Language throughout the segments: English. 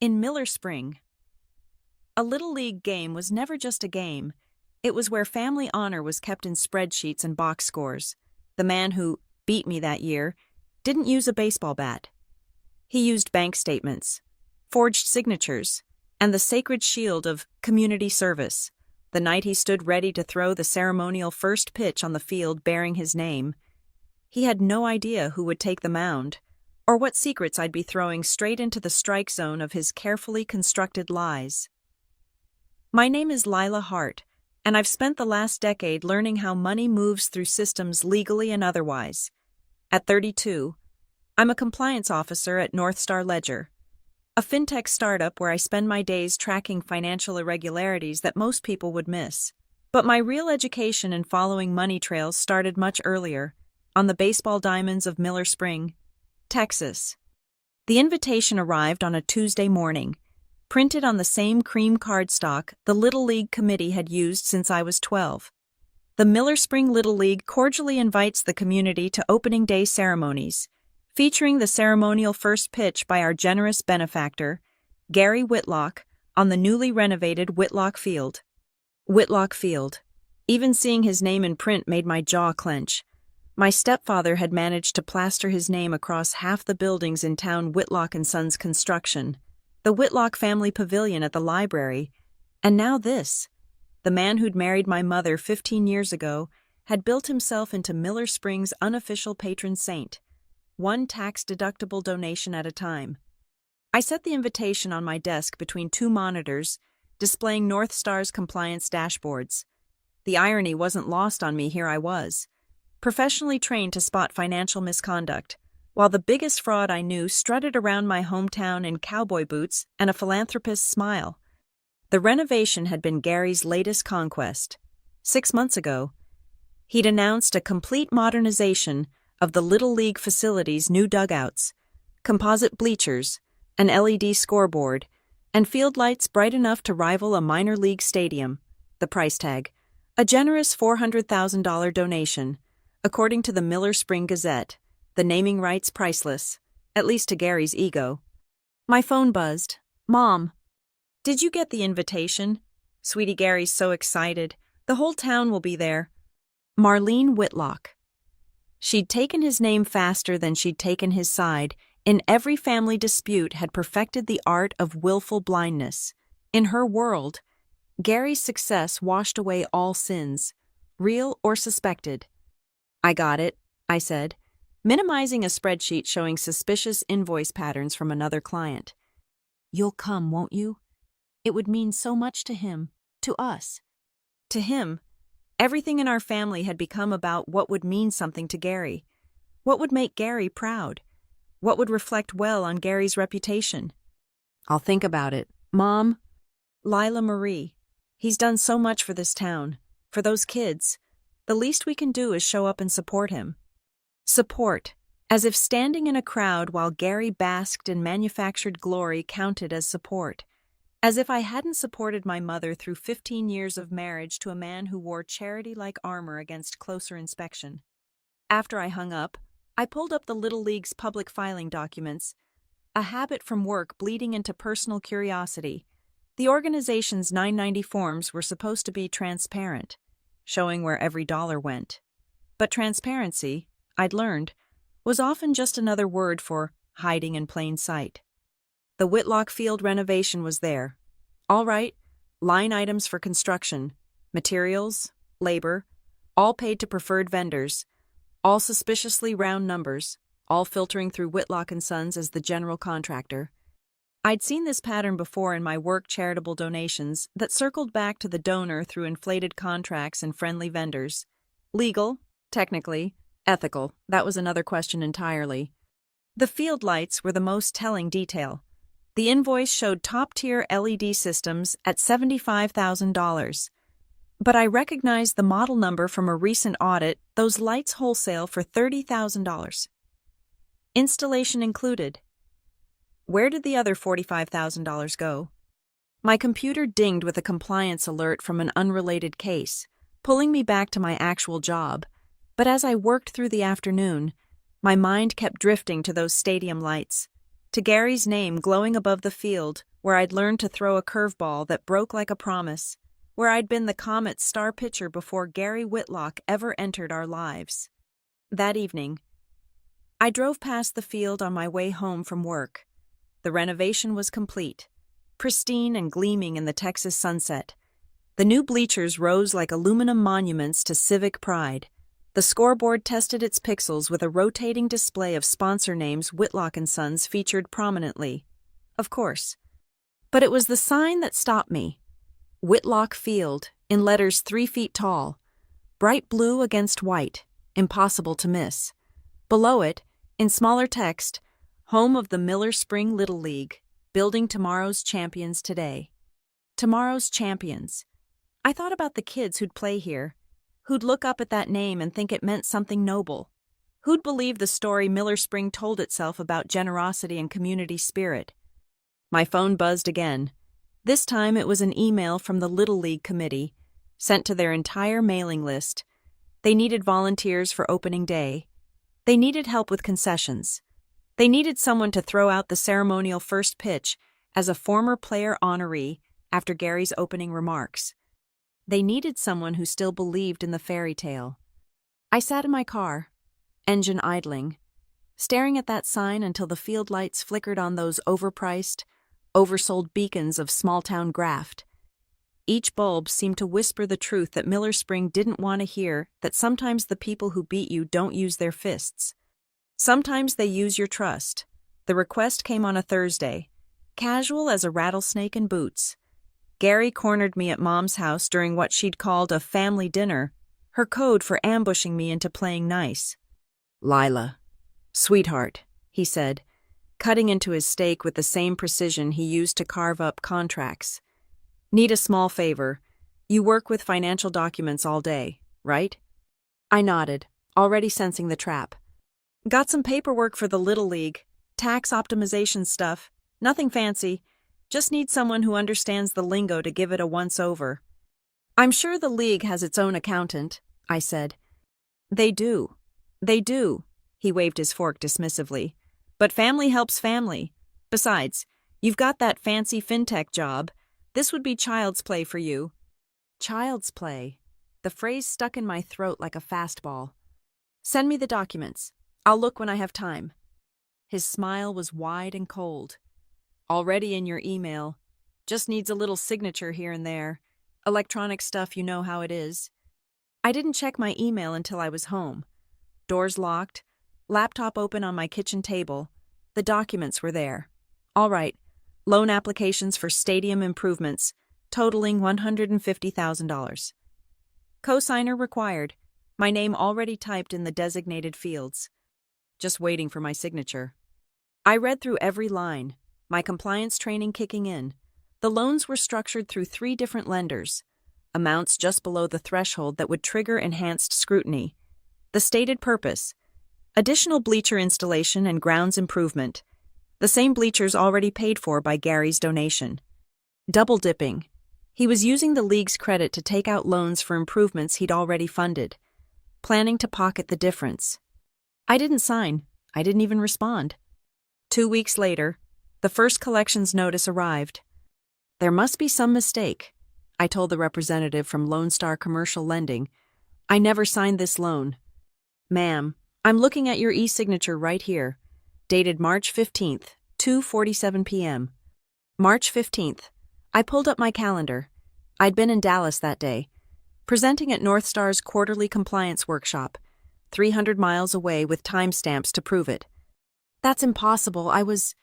In Miller Spring, a Little League game was never just a game. It was where family honor was kept in spreadsheets and box scores. The man who beat me that year didn't use a baseball bat. He used bank statements, forged signatures, and the sacred shield of community service. The night he stood ready to throw the ceremonial first pitch on the field bearing his name, he had no idea who would take the mound, or what secrets I'd be throwing straight into the strike zone of his carefully constructed lies. My name is Lila Hart, and I've spent the last decade learning how money moves through systems legally and otherwise. At 32, I'm a compliance officer at North Star Ledger, a fintech startup where I spend my days tracking financial irregularities that most people would miss. But my real education in following money trails started much earlier, on the baseball diamonds of Miller Spring, Texas. The invitation arrived on a Tuesday morning, printed on the same cream cardstock the Little League committee had used since I was 12. The Miller Spring Little League cordially invites the community to opening day ceremonies, featuring the ceremonial first pitch by our generous benefactor, Gary Whitlock, on the newly renovated Whitlock Field. Whitlock Field. Even seeing his name in print made my jaw clench. My stepfather had managed to plaster his name across half the buildings in town Whitlock & Sons construction, the Whitlock family pavilion at the library, and now this. The man who'd married my mother 15 years ago had built himself into Miller Spring's unofficial patron saint, one tax-deductible donation at a time. I set the invitation on my desk between two monitors, displaying North Star's compliance dashboards. The irony wasn't lost on me. Here I was, professionally trained to spot financial misconduct, while the biggest fraud I knew strutted around my hometown in cowboy boots and a philanthropist's smile. The renovation had been Gary's latest conquest. 6 months ago, he'd announced a complete modernization of the Little League facility's new dugouts, composite bleachers, an LED scoreboard, and field lights bright enough to rival a minor league stadium. The price tag, a generous $400,000 donation, according to the Miller Spring Gazette, the naming rights priceless, at least to Gary's ego. My phone buzzed. Mom, did you get the invitation? Sweetie, Gary's so excited. The whole town will be there. Marlene Whitlock. She'd taken his name faster than she'd taken his side. In every family dispute had perfected the art of willful blindness. In her world, Gary's success washed away all sins, real or suspected. I got it, I said, minimizing a spreadsheet showing suspicious invoice patterns from another client. You'll come, won't you? It would mean so much to him, to us. To him, everything in our family had become about what would mean something to Gary, what would make Gary proud, what would reflect well on Gary's reputation. I'll think about it. Mom, Lila Marie, he's done so much for this town, for those kids. The least we can do is show up and support him. Support, as if standing in a crowd while Gary basked in manufactured glory counted as support. As if I hadn't supported my mother through 15 years of marriage to a man who wore charity-like armor against closer inspection. After I hung up, I pulled up the Little League's public filing documents, a habit from work bleeding into personal curiosity. The organization's 990 forms were supposed to be transparent, showing where every dollar went. But transparency, I'd learned, was often just another word for hiding in plain sight. The Whitlock Field renovation was there. All right, line items for construction, materials, labor, all paid to preferred vendors, all suspiciously round numbers, all filtering through Whitlock & Sons as the general contractor. I'd seen this pattern before in my work charitable donations that circled back to the donor through inflated contracts and friendly vendors. Legal, technically, ethical, that was another question entirely. The field lights were the most telling detail. The invoice showed top-tier LED systems at $75,000. But I recognized the model number from a recent audit, those lights wholesale for $30,000. Installation included. Where did the other $45,000 go? My computer dinged with a compliance alert from an unrelated case, pulling me back to my actual job. But as I worked through the afternoon, my mind kept drifting to those stadium lights, to Gary's name glowing above the field, where I'd learned to throw a curveball that broke like a promise, where I'd been the Comet's star pitcher before Gary Whitlock ever entered our lives. That evening, I drove past the field on my way home from work. The renovation was complete, pristine and gleaming in the Texas sunset. The new bleachers rose like aluminum monuments to civic pride. The scoreboard tested its pixels with a rotating display of sponsor names Whitlock & Sons featured prominently. Of course. But it was the sign that stopped me. Whitlock Field, in letters 3 feet tall. Bright blue against white, impossible to miss. Below it, in smaller text, home of the Miller Spring Little League, building tomorrow's champions today. Tomorrow's champions. I thought about the kids who'd play here, who'd look up at that name and think it meant something noble, who'd believe the story Miller Spring told itself about generosity and community spirit. My phone buzzed again. This time it was an email from the Little League committee, sent to their entire mailing list. They needed volunteers for opening day. They needed help with concessions. They needed someone to throw out the ceremonial first pitch as a former player honoree after Gary's opening remarks. They needed someone who still believed in the fairy tale. I sat in my car, engine idling, staring at that sign until the field lights flickered on those overpriced, oversold beacons of small-town graft. Each bulb seemed to whisper the truth that Miller Spring didn't want to hear, that sometimes the people who beat you don't use their fists. Sometimes they use your trust. The request came on a Thursday, casual as a rattlesnake in boots. Gary cornered me at Mom's house during what she'd called a family dinner, her code for ambushing me into playing nice. "Lila, sweetheart," he said, cutting into his steak with the same precision he used to carve up contracts. "Need a small favor. You work with financial documents all day, right?" I nodded, already sensing the trap. "Got some paperwork for the Little League, tax optimization stuff, nothing fancy. Just need someone who understands the lingo to give it a once-over." "I'm sure the league has its own accountant," I said. They do, he waved his fork dismissively. "But family helps family. Besides, you've got that fancy fintech job. This would be child's play for you." Child's play. The phrase stuck in my throat like a fastball. "Send me the documents. I'll look when I have time." His smile was wide and cold. "Already in your email. Just needs a little signature here and there. Electronic stuff, you know how it is." I didn't check my email until I was home. Doors locked, laptop open on my kitchen table. The documents were there. All right. Loan applications for stadium improvements, totaling $150,000. Cosigner required. My name already typed in the designated fields. Just waiting for my signature. I read through every line, my compliance training kicking in. The loans were structured through 3 different lenders, amounts just below the threshold that would trigger enhanced scrutiny. The stated purpose: additional bleacher installation and grounds improvement. The same bleachers already paid for by Gary's donation. Double dipping. He was using the league's credit to take out loans for improvements he'd already funded, planning to pocket the difference. I didn't sign. I didn't even respond. 2 weeks later, the first collections notice arrived. "There must be some mistake," I told the representative from Lone Star Commercial Lending. "I never signed this loan." "Ma'am, I'm looking at your e-signature right here. Dated March 15th, 2:47 p.m. March 15th. I pulled up my calendar. I'd been in Dallas that day, presenting at North Star's quarterly compliance workshop, 300 miles away with timestamps to prove it. "That's impossible. I was—"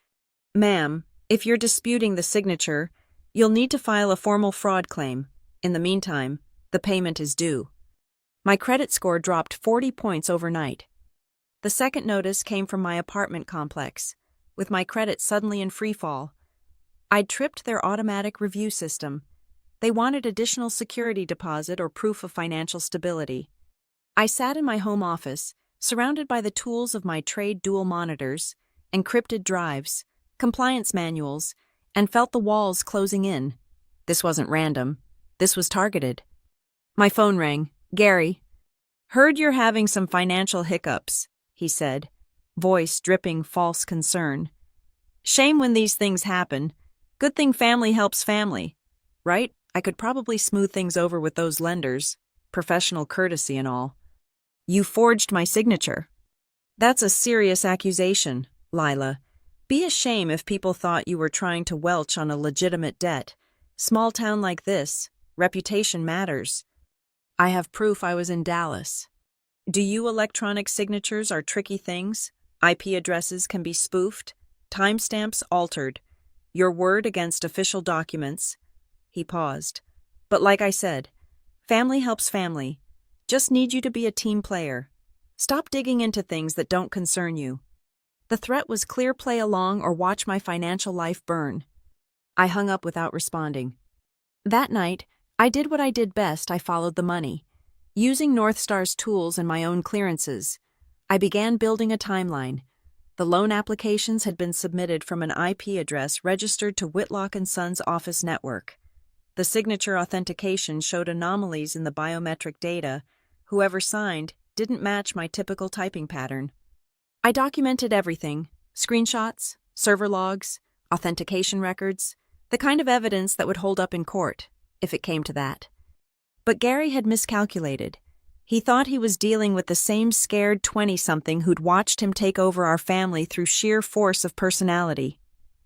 "Ma'am, if you're disputing the signature, you'll need to file a formal fraud claim. In the meantime, the payment is due." My credit score dropped 40 points overnight. The second notice came from my apartment complex, with my credit suddenly in freefall. I'd tripped their automatic review system. They wanted additional security deposit or proof of financial stability. I sat in my home office, surrounded by the tools of my trade dual monitors, encrypted drives, compliance manuals, and felt the walls closing in. This wasn't random. This was targeted. My phone rang. "Gary." "Heard you're having some financial hiccups," he said, voice dripping false concern. "Shame when these things happen. Good thing family helps family, right? I could probably smooth things over with those lenders, professional courtesy and all. You forged my signature. That's a serious accusation, Lila. Be a shame if people thought you were trying to welch on a legitimate debt. Small town like this, reputation matters. I have proof I was in Dallas. Do you electronic signatures are tricky things? IP addresses can be spoofed, timestamps altered, your word against official documents. He paused. But like I said, family helps family. Just need you to be a team player. Stop digging into things that don't concern you. The threat was clear: play along or watch my financial life burn. I hung up without responding. That night, I did what I did best. I followed the money. Using North Star's tools and my own clearances, I began building a timeline. The loan applications had been submitted from an IP address registered to Whitlock & Sons office network. The signature authentication showed anomalies in the biometric data. Whoever signed didn't match my typical typing pattern. I documented everything: screenshots, server logs, authentication records, the kind of evidence that would hold up in court, if it came to that. But Gary had miscalculated. He thought he was dealing with the same scared 20-something who'd watched him take over our family through sheer force of personality.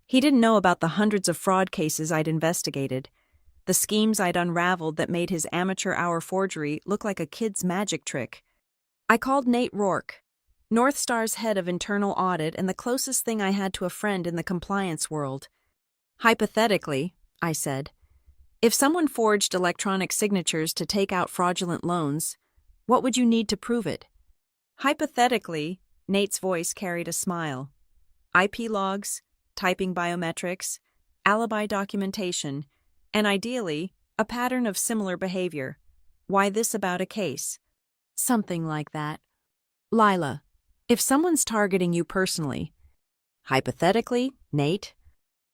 He didn't know about the hundreds of fraud cases I'd investigated, the schemes I'd unraveled that made his amateur hour forgery look like a kid's magic trick. I called Nate Rourke, North Star's head of internal audit and the closest thing I had to a friend in the compliance world. Hypothetically, I said, if someone forged electronic signatures to take out fraudulent loans, what would you need to prove it? Hypothetically, Nate's voice carried a smile. IP logs, typing biometrics, alibi documentation, and ideally, a pattern of similar behavior. Why this about a case? Something like that. Lila, if someone's targeting you personally. Hypothetically, Nate?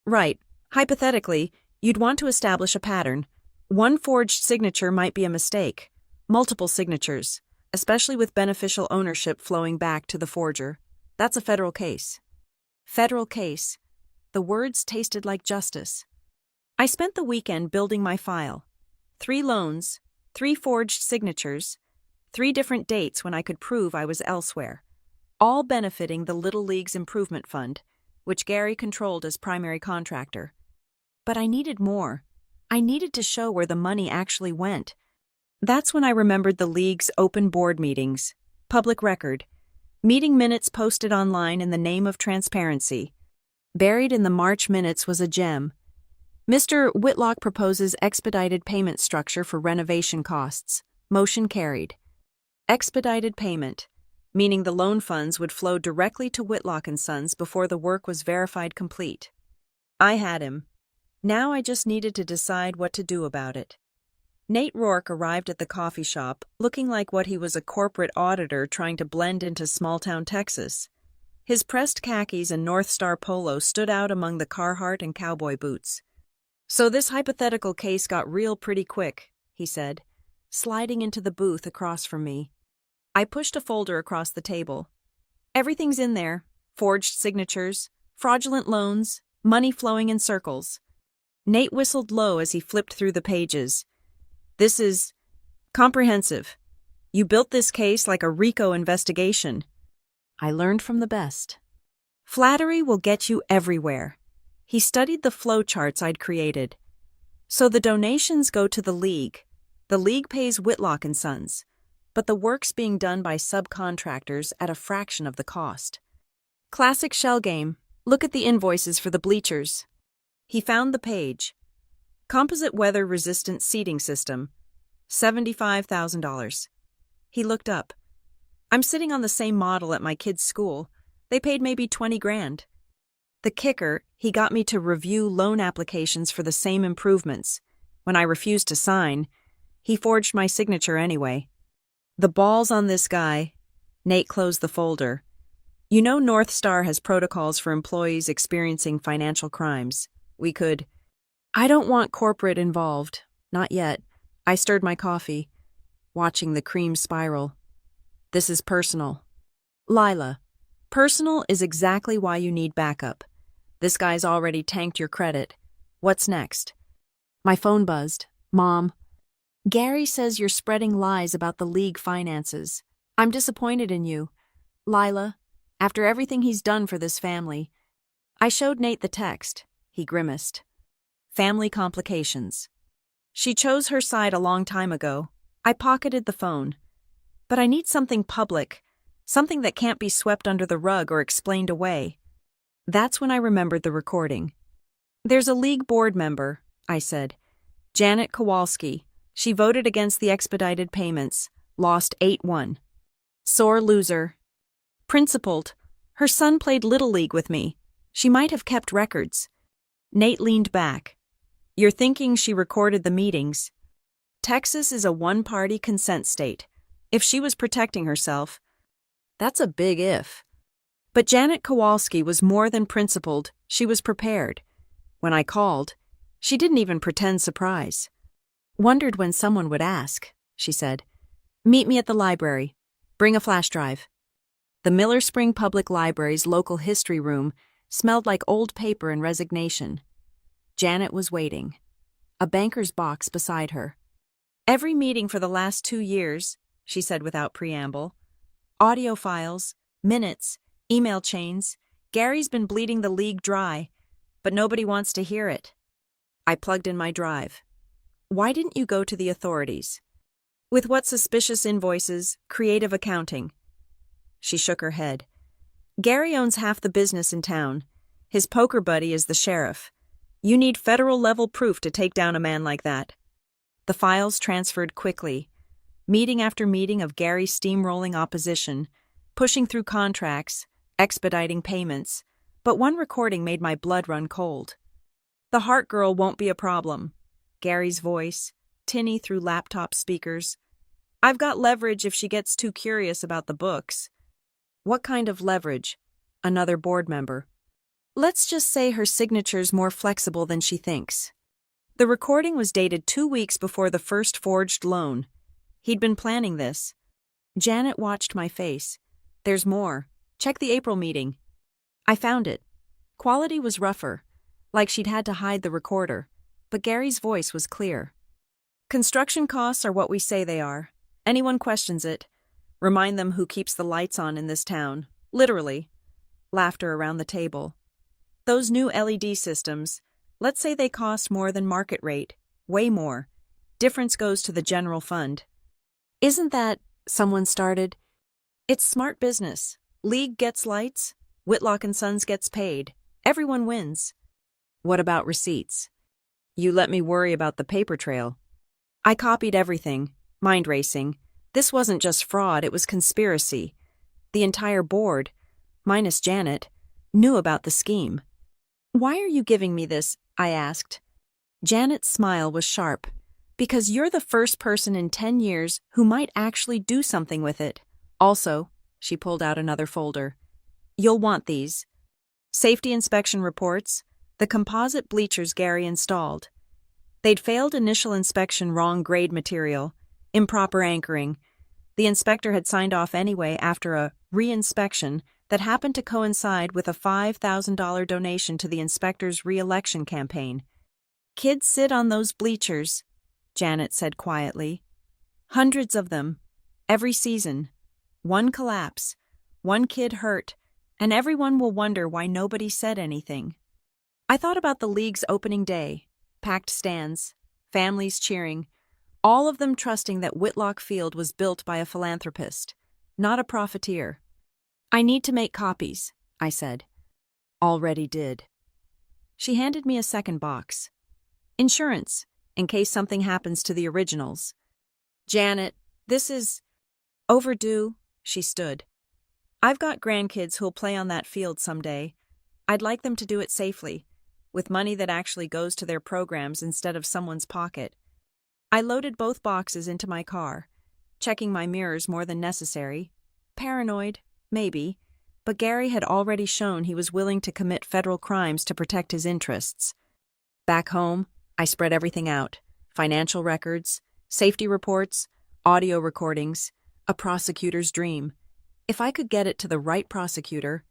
Right. Hypothetically, you'd want to establish a pattern. One forged signature might be a mistake. Multiple signatures, especially with beneficial ownership flowing back to the forger. That's a federal case. Federal case. The words tasted like justice. I spent the weekend building my file. 3 loans, 3 forged signatures, 3 different dates when I could prove I was elsewhere, all benefiting the Little League's Improvement Fund, which Gary controlled as primary contractor. But I needed more. I needed to show where the money actually went. That's when I remembered the League's open board meetings, public record, meeting minutes posted online in the name of transparency. Buried in the March minutes was a gem. Mr. Whitlock proposes expedited payment structure for renovation costs. Motion carried. Expedited payment, meaning the loan funds would flow directly to Whitlock & Sons before the work was verified complete. I had him. Now I just needed to decide what to do about it. Nate Rourke arrived at the coffee shop looking like what he was, a corporate auditor trying to blend into small-town Texas. His pressed khakis and North Star polo stood out among the Carhartt and cowboy boots. So this hypothetical case got real pretty quick, he said, sliding into the booth across from me. I pushed a folder across the table. Everything's in there: forged signatures, fraudulent loans, money flowing in circles. Nate whistled low as he flipped through the pages. This is comprehensive. You built this case like a RICO investigation. I learned from the best. Flattery will get you everywhere. He studied the flow charts I'd created. So the donations go to the League. The League pays Whitlock & Sons, but the work's being done by subcontractors at a fraction of the cost. Classic shell game. Look at the invoices for the bleachers. He found the page. Composite weather-resistant seating system, $75,000. He looked up. I'm sitting on the same model at my kid's school. They paid maybe $20,000. The kicker, he got me to review loan applications for the same improvements. When I refused to sign, he forged my signature anyway. The ball's on this guy. Nate closed the folder. You know North Star has protocols for employees experiencing financial crimes. We could... I don't want corporate involved. Not yet. I stirred my coffee, watching the cream spiral. This is personal. Lila, personal is exactly why you need backup. This guy's already tanked your credit. What's next? My phone buzzed. Mom. Gary says you're spreading lies about the league finances. I'm disappointed in you. Lila, after everything he's done for this family. I showed Nate the text. He grimaced. Family complications. She chose her side a long time ago. I pocketed the phone. But I need something public, something that can't be swept under the rug or explained away. That's when I remembered the recording. There's a league board member, I said. Janet Kowalski. She voted against the expedited payments. Lost 8-1. Sore loser. Principled. Her son played Little League with me. She might have kept records. Nate leaned back. You're thinking she recorded the meetings. Texas is a one-party consent state. If she was protecting herself, that's a big if. But Janet Kowalski was more than principled, she was prepared. When I called, she didn't even pretend surprise. Wondered when someone would ask, she said. Meet me at the library. Bring a flash drive. The Miller Spring Public Library's local history room smelled like old paper and resignation. Janet was waiting. A banker's box beside her. Every meeting for the last 2 years, she said without preamble. Audio files, minutes, email chains. Gary's been bleeding the league dry, but nobody wants to hear it. I plugged in my drive. Why didn't you go to the authorities? With what suspicious invoices, creative accounting? She shook her head. Gary owns half the business in town. His poker buddy is the sheriff. You need federal-level proof to take down a man like that. The files transferred quickly. Meeting after meeting of Gary steamrolling opposition, pushing through contracts, expediting payments, but one recording made my blood run cold. The Heart Girl won't be a problem. Gary's voice, tinny through laptop speakers. I've got leverage if she gets too curious about the books. What kind of leverage? Another board member. Let's just say her signature's more flexible than she thinks. The recording was dated 2 weeks before the first forged loan. He'd been planning this. Janet watched my face. There's more. Check the April meeting. I found it. Quality was rougher, like she'd had to hide the recorder, but Gary's voice was clear. Construction costs are what we say they are. Anyone questions it, remind them who keeps the lights on in this town. Literally. Laughter around the table. Those new LED systems, let's say they cost more than market rate, way more. Difference goes to the general fund. Isn't that, someone started? It's smart business. League gets lights, Whitlock & Sons gets paid. Everyone wins. What about receipts? You let me worry about the paper trail. I copied everything, mind racing. This wasn't just fraud, it was conspiracy. The entire board, minus Janet, knew about the scheme. Why are you giving me this? I asked. Janet's smile was sharp. Because you're the first person in 10 years who might actually do something with it. Also, she pulled out another folder. You'll want these. Safety inspection reports, the composite bleachers Gary installed. They'd failed initial inspection, wrong grade material, improper anchoring. The inspector had signed off anyway after a re-inspection that happened to coincide with a $5,000 donation to the inspector's re-election campaign. Kids sit on those bleachers, Janet said quietly. Hundreds of them, every season. One collapse, one kid hurt, and everyone will wonder why nobody said anything. I thought about the league's opening day, packed stands, families cheering, all of them trusting that Whitlock Field was built by a philanthropist, not a profiteer. I need to make copies, I said. Already did. She handed me a second box. Insurance, in case something happens to the originals. Janet, this is overdue, she stood. I've got grandkids who'll play on that field someday. I'd like them to do it safely, with money that actually goes to their programs instead of someone's pocket. I loaded both boxes into my car, checking my mirrors more than necessary. Paranoid, maybe, but Gary had already shown he was willing to commit federal crimes to protect his interests. Back home, I spread everything out. Financial records, safety reports, audio recordings, a prosecutor's dream. If I could get it to the right prosecutor.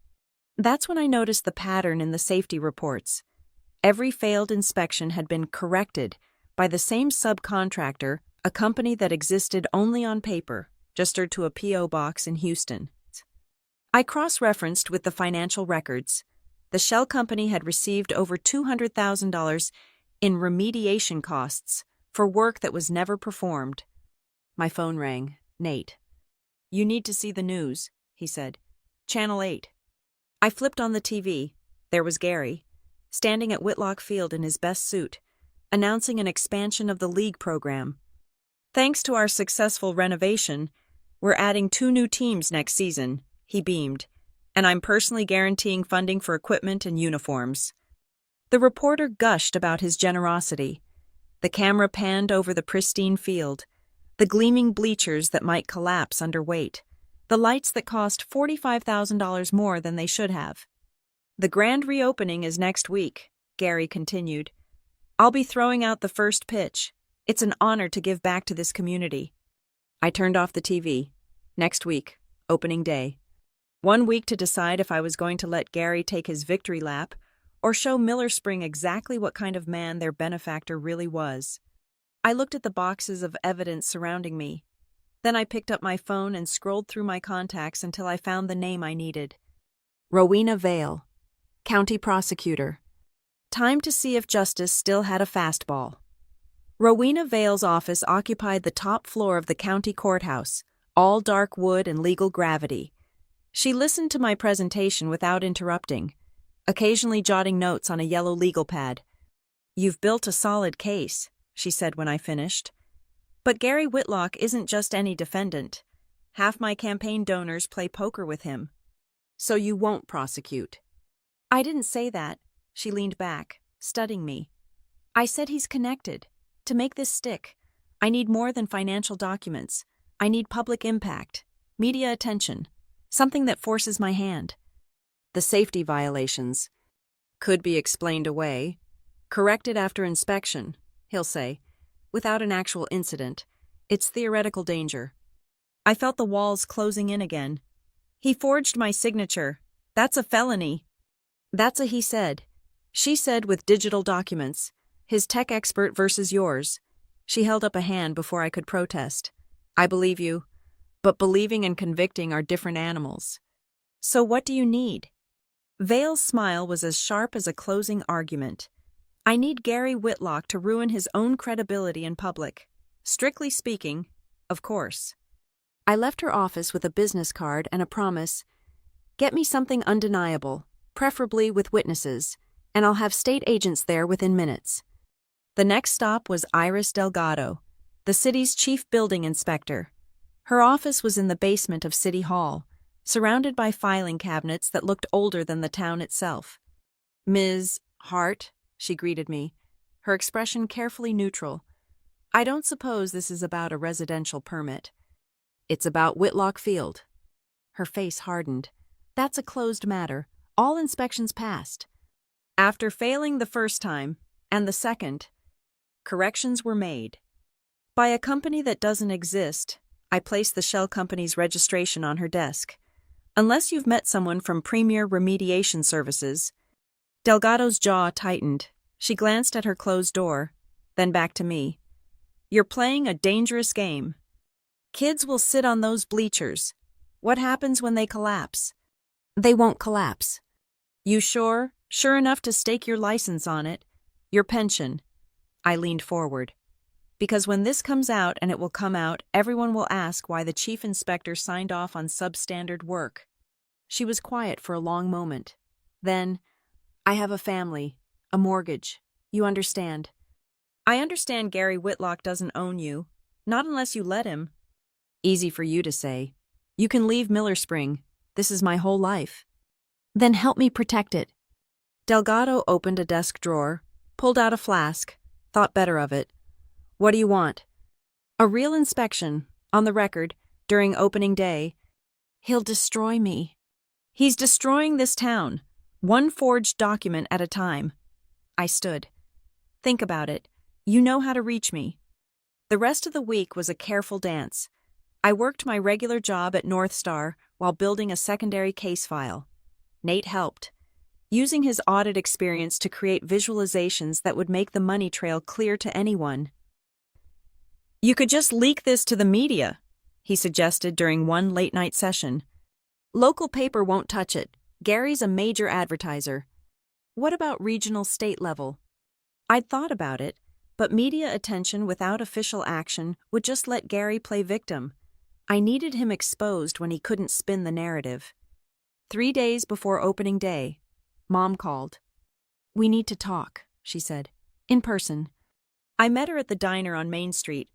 That's when I noticed the pattern in the safety reports. Every failed inspection had been corrected by the same subcontractor, a company that existed only on paper, registered to a P.O. box in Houston. I cross-referenced with the financial records. The shell company had received over $200,000 in remediation costs for work that was never performed. My phone rang. Nate. "You need to see the news," he said. "Channel 8. I flipped on the TV. There was Gary, standing at Whitlock Field in his best suit, announcing an expansion of the league program. "Thanks to our successful renovation, we're adding 2 new teams next season," he beamed, "and I'm personally guaranteeing funding for equipment and uniforms." The reporter gushed about his generosity. The camera panned over the pristine field, the gleaming bleachers that might collapse under weight, the lights that cost $45,000 more than they should have. "The grand reopening is next week," Gary continued. "I'll be throwing out the first pitch. It's an honor to give back to this community." I turned off the TV. Next week, opening day. 1 week to decide if I was going to let Gary take his victory lap or show Miller Spring exactly what kind of man their benefactor really was. I looked at the boxes of evidence surrounding me. Then I picked up my phone and scrolled through my contacts until I found the name I needed. Rowena Vale, County Prosecutor. Time to see if justice still had a fastball. Rowena Vale's office occupied the top floor of the county courthouse, all dark wood and legal gravity. She listened to my presentation without interrupting, occasionally jotting notes on a yellow legal pad. "You've built a solid case," she said when I finished. "But Gary Whitlock isn't just any defendant. Half my campaign donors play poker with him. So you won't prosecute." "I didn't say that." She leaned back, studying me. "I said he's connected. To make this stick, I need more than financial documents. I need public impact, media attention, something that forces my hand. The safety violations could be explained away, corrected after inspection, he'll say, without an actual incident. It's theoretical danger." I felt the walls closing in again. "He forged my signature. That's a felony." "That's a he said. She said with digital documents. His tech expert versus yours." She held up a hand before I could protest. "I believe you, but believing and convicting are different animals." "So what do you need?" Vale's smile was as sharp as a closing argument. "I need Gary Whitlock to ruin his own credibility in public. Strictly speaking, of course." I left her office with a business card and a promise. "Get me something undeniable, preferably with witnesses, and I'll have state agents there within minutes." The next stop was Iris Delgado, the city's chief building inspector. Her office was in the basement of City Hall, surrounded by filing cabinets that looked older than the town itself. "Ms. Hart," she greeted me, her expression carefully neutral. "I don't suppose this is about a residential permit." "It's about Whitlock Field." Her face hardened. "That's a closed matter. All inspections passed." After failing the first time, and the second, corrections were made. By a company that doesn't exist, I placed the shell company's registration on her desk. "Unless you've met someone from Premier Remediation Services." Delgado's jaw tightened. She glanced at her closed door, then back to me. "You're playing a dangerous game. Kids will sit on those bleachers. What happens when they collapse?" "They won't collapse." "You sure? Sure enough to stake your license on it? Your pension?" I leaned forward. "Because when this comes out, and it will come out, everyone will ask why the chief inspector signed off on substandard work." She was quiet for a long moment. Then, "I have a family, a mortgage. You understand." "I understand Gary Whitlock doesn't own you. Not unless you let him." "Easy for you to say. You can leave Miller Spring. This is my whole life." "Then help me protect it." Delgado opened a desk drawer, pulled out a flask, thought better of it. "What do you want?" "A real inspection, on the record, during opening day." "He'll destroy me." "He's destroying this town, one forged document at a time." I stood. "Think about it. You know how to reach me." The rest of the week was a careful dance. I worked my regular job at North Star while building a secondary case file. Nate helped. using his audit experience to create visualizations that would make the money trail clear to anyone. "You could just leak this to the media," he suggested during one late-night session. "Local paper won't touch it. Gary's a major advertiser." "What about regional state level?" I'd thought about it, but media attention without official action would just let Gary play victim. I needed him exposed when he couldn't spin the narrative. 3 days before opening day, Mom called. "We need to talk," she said. "In person." I met her at the diner on Main Street,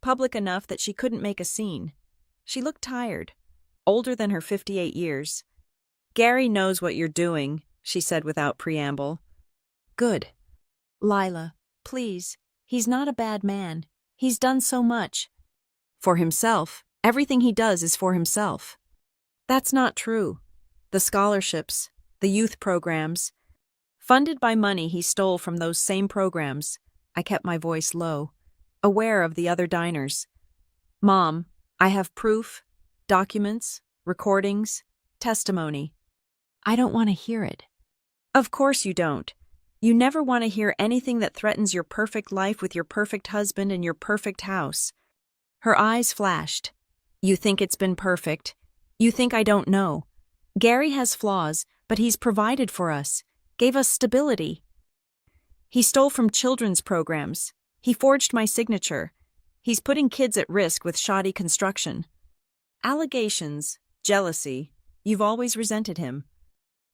public enough that she couldn't make a scene. She looked tired, older than her 58 years. "Gary knows what you're doing," she said without preamble. "Good. Lila, please, he's not a bad man. He's done so much." "For himself. Everything he does is for himself." "That's not true. The scholarships, the youth programs, funded by money he stole from those same programs." I kept my voice low, aware of the other diners. "Mom, I have proof, documents, recordings, testimony." "I don't want to hear it." "Of course you don't. You never want to hear anything that threatens your perfect life with your perfect husband and your perfect house." Her eyes flashed. "You think it's been perfect. You think I don't know. Gary has flaws, but he's provided for us, gave us stability. He stole from children's programs. He forged my signature. He's putting kids at risk with shoddy construction. Allegations, jealousy, you've always resented him.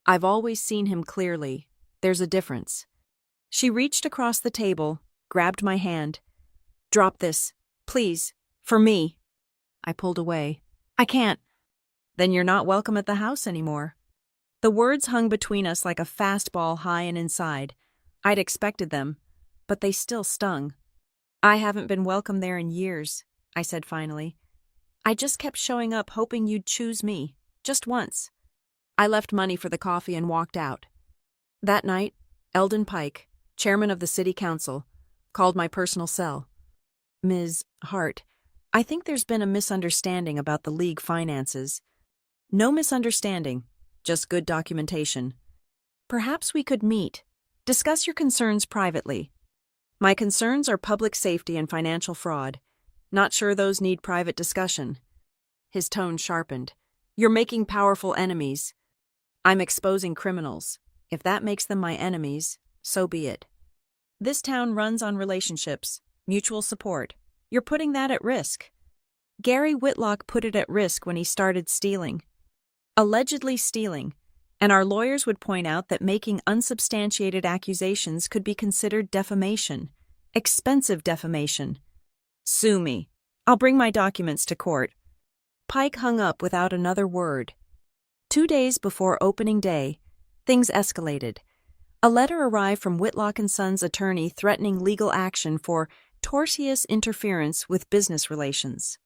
I've always seen him clearly. There's a difference." She reached across the table, grabbed my hand. "Drop this, please, for me." I pulled away. "I can't." "Then you're not welcome at the house anymore." The words hung between us like a fastball high and inside. I'd expected them, but they still stung. "I haven't been welcome there in years," I said finally. "I just kept showing up hoping you'd choose me, just once." I left money for the coffee and walked out. That night, Eldon Pike, chairman of the city council, called my personal cell. "Ms. Hart, I think there's been a misunderstanding about the league finances." "No misunderstanding, just good documentation. Perhaps we could meet. Discuss your concerns privately." "My concerns are public safety and financial fraud. Not sure those need private discussion." His tone sharpened. "You're making powerful enemies." "I'm exposing criminals. If that makes them my enemies, so be it. This town runs on relationships, mutual support. You're putting that at risk." Gary Whitlock put it at risk when he started stealing. Allegedly stealing. And our lawyers would point out that making unsubstantiated accusations could be considered defamation, expensive defamation. "Sue me. I'll bring my documents to court." Pike hung up without another word. 2 days before opening day, things escalated. A letter arrived from Whitlock & Sons' attorney threatening legal action for tortious interference with business relations.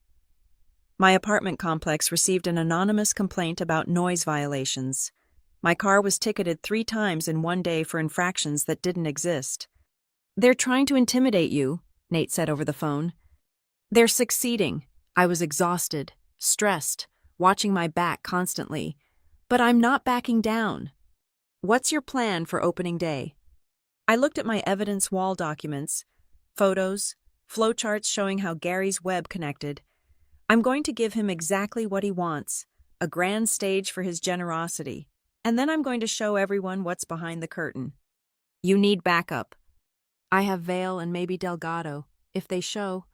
My apartment complex received an anonymous complaint about noise violations. My car was ticketed 3 times in one day for infractions that didn't exist. "They're trying to intimidate you," Nate said over the phone. "They're succeeding." I was exhausted, stressed, watching my back constantly. "But I'm not backing down." "What's your plan for opening day?" I looked at my evidence wall documents, photos, flowcharts showing how Gary's web connected. I'm going to give him exactly what he wants, a grand stage for his generosity. And then I'm going to show everyone what's behind the curtain. "You need backup." "I have Vale and maybe Delgado, if they show."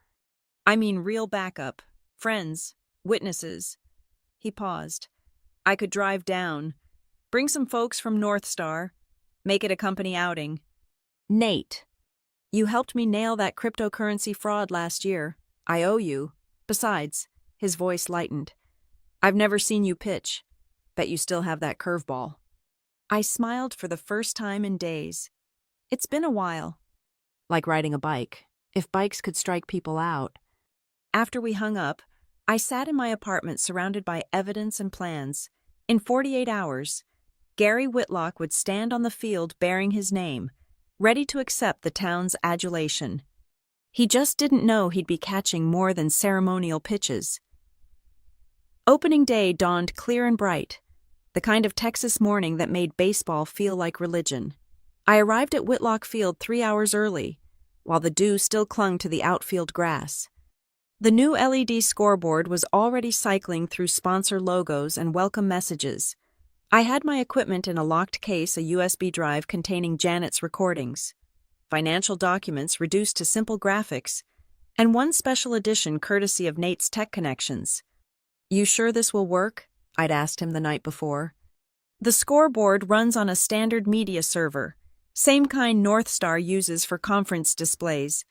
"I mean real backup. Friends, witnesses." He paused. "I could drive down. Bring some folks from North Star. Make it a company outing." "Nate, you helped me nail that cryptocurrency fraud last year. I owe you. Besides," his voice lightened, "I've never seen you pitch. Bet you still have that curveball." I smiled for the first time in days. It's been a while. Like riding a bike, if bikes could strike people out. After we hung up, I sat in my apartment surrounded by evidence and plans. In 48 hours, Gary Whitlock would stand on the field bearing his name, ready to accept the town's adulation. He just didn't know he'd be catching more than ceremonial pitches. Opening day dawned clear and bright. the kind of Texas morning that made baseball feel like religion. I arrived at Whitlock Field 3 hours early, while the dew still clung to the outfield grass. The new LED scoreboard was already cycling through sponsor logos and welcome messages. I had my equipment in a locked case, a USB drive containing Janet's recordings, financial documents reduced to simple graphics, and one special edition courtesy of Nate's Tech Connections. "You sure this will work?" I'd asked him the night before. "The scoreboard runs on a standard media server, same kind North Star uses for conference displays.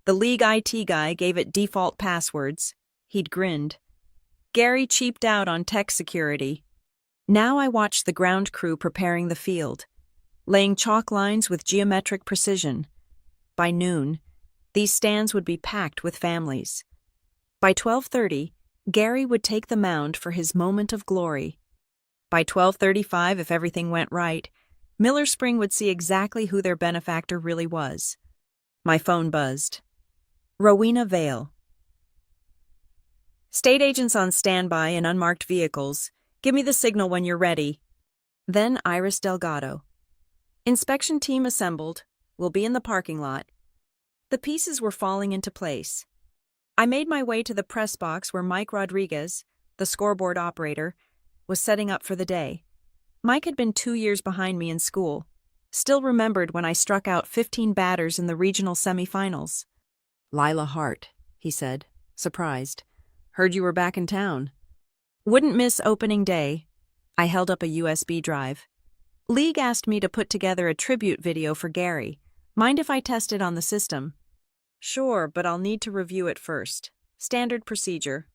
The league IT guy gave it default passwords." He'd grinned. Gary cheaped out on tech security. Now I watched the ground crew preparing the field, laying chalk lines with geometric precision. By noon, these stands would be packed with families. By 12:30, Gary would take the mound for his moment of glory. By 12:35, if everything went right, Miller Spring would see exactly who their benefactor really was. My phone buzzed. Rowena Vale. "State agents on standby in unmarked vehicles. Give me the signal when you're ready." Then Iris Delgado. "Inspection team assembled. We'll be in the parking lot." The pieces were falling into place. I made my way to the press box where Mike Rodriguez, the scoreboard operator, was setting up for the day. Mike had been 2 years behind me in school, still remembered when I struck out 15 batters in the regional semifinals. "Lila Hart," he said, surprised. "Heard you were back in town." "Wouldn't miss opening day." I held up a USB drive. "League asked me to put together a tribute video for Gary. Mind if I test it on the system?" "Sure, but I'll need to review it first. Standard procedure."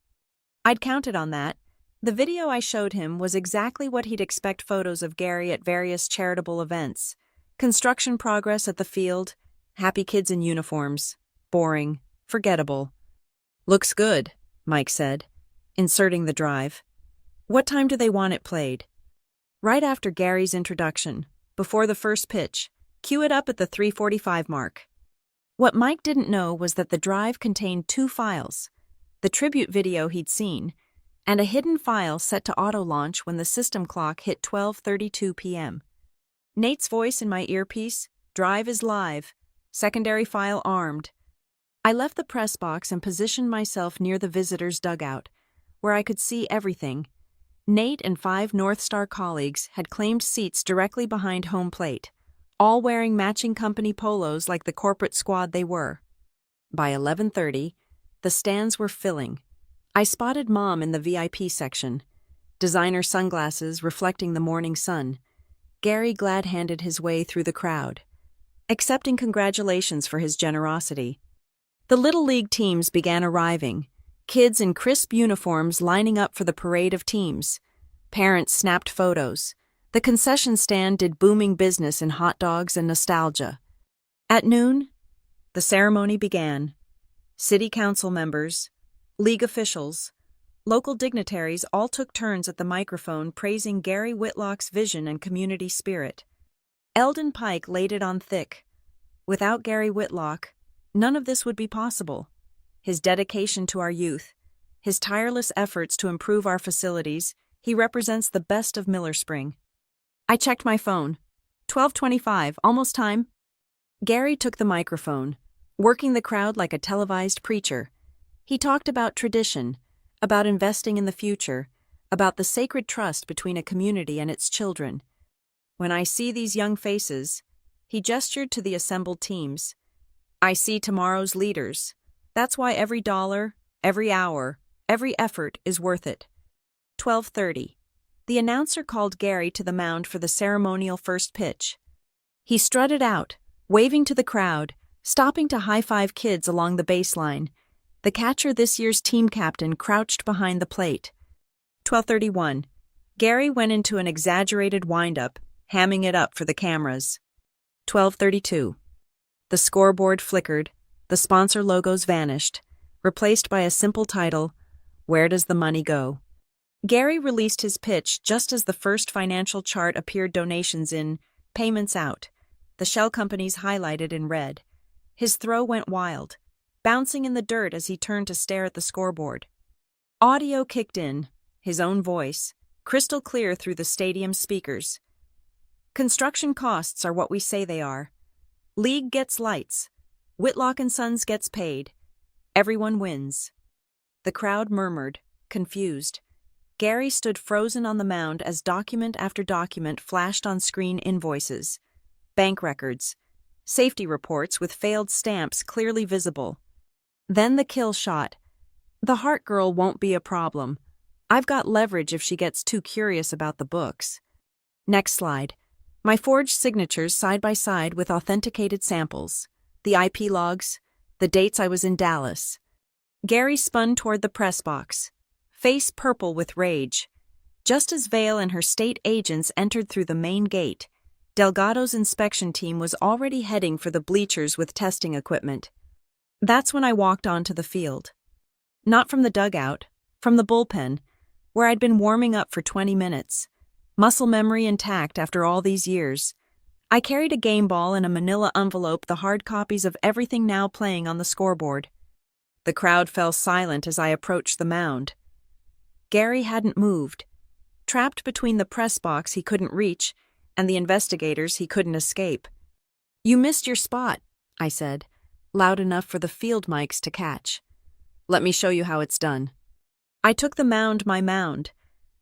I'd counted on that. The video I showed him was exactly what he'd expect photos of Gary at various charitable events. Construction progress at the field, happy kids in uniforms. Boring, forgettable. "Looks good," Mike said, inserting the drive. "What time do they want it played?" "Right after Gary's introduction, before the first pitch. Cue it up at the 3:45 mark." What Mike didn't know was that the drive contained 2 files, the tribute video he'd seen, and a hidden file set to auto-launch when the system clock hit 12:32 p.m. Nate's voice in my earpiece, "Drive is live. Secondary file armed." I left the press box and positioned myself near the visitors' dugout, where I could see everything. Nate and 5 North Star colleagues had claimed seats directly behind home plate, all wearing matching company polos like the corporate squad they were. By 11:30, the stands were filling. I spotted Mom in the VIP section, designer sunglasses reflecting the morning sun. Gary glad-handed his way through the crowd, accepting congratulations for his generosity. The Little League teams began arriving, kids in crisp uniforms lining up for the parade of teams. Parents snapped photos. The concession stand did booming business in hot dogs and nostalgia. At noon, the ceremony began. City council members, league officials, local dignitaries all took turns at the microphone praising Gary Whitlock's vision and community spirit. Eldon Pike laid it on thick. Without Gary Whitlock, none of this would be possible. His dedication to our youth, his tireless efforts to improve our facilities, he represents the best of Miller Spring. I checked my phone. 12:25, almost time. Gary took the microphone, working the crowd like a televised preacher. He talked about tradition, about investing in the future, about the sacred trust between a community and its children. "When I see these young faces," he gestured to the assembled teams, "I see tomorrow's leaders. That's why every dollar, every hour, every effort is worth it." 12:30. The announcer called Gary to the mound for the ceremonial first pitch. He strutted out, waving to the crowd, stopping to high-five kids along the baseline. The catcher, this year's team captain, crouched behind the plate. 12:31. Gary went into an exaggerated wind-up, hamming it up for the cameras. 12:32. The scoreboard flickered, the sponsor logos vanished, replaced by a simple title, "Where Does the Money Go?" Gary released his pitch just as the first financial chart appeared, donations in, payments out, the shell companies highlighted in red. His throw went wild, bouncing in the dirt as he turned to stare at the scoreboard. Audio kicked in, his own voice, crystal clear through the stadium speakers. Construction costs are what we say they are. League gets lights. Whitlock and Sons gets paid. Everyone wins. The crowd murmured, confused. Gary stood frozen on the mound as document after document flashed on screen: invoices, bank records, safety reports with failed stamps clearly visible. Then the kill shot. The Heart Girl won't be a problem. I've got leverage if she gets too curious about the books. Next slide. My forged signatures side by side with authenticated samples. The IP logs, the dates I was in Dallas. Gary spun toward the press box, face purple with rage. Just as Vale and her state agents entered through the main gate, Delgado's inspection team was already heading for the bleachers with testing equipment. That's when I walked onto the field. Not from the dugout, from the bullpen, where I'd been warming up for 20 minutes. Muscle memory intact after all these years. I carried a game ball in a manila envelope, the hard copies of everything now playing on the scoreboard. The crowd fell silent as I approached the mound. Gary hadn't moved, trapped between the press box he couldn't reach and the investigators he couldn't escape. "You missed your spot," I said, loud enough for the field mics to catch. "Let me show you how it's done." I took the mound, my mound,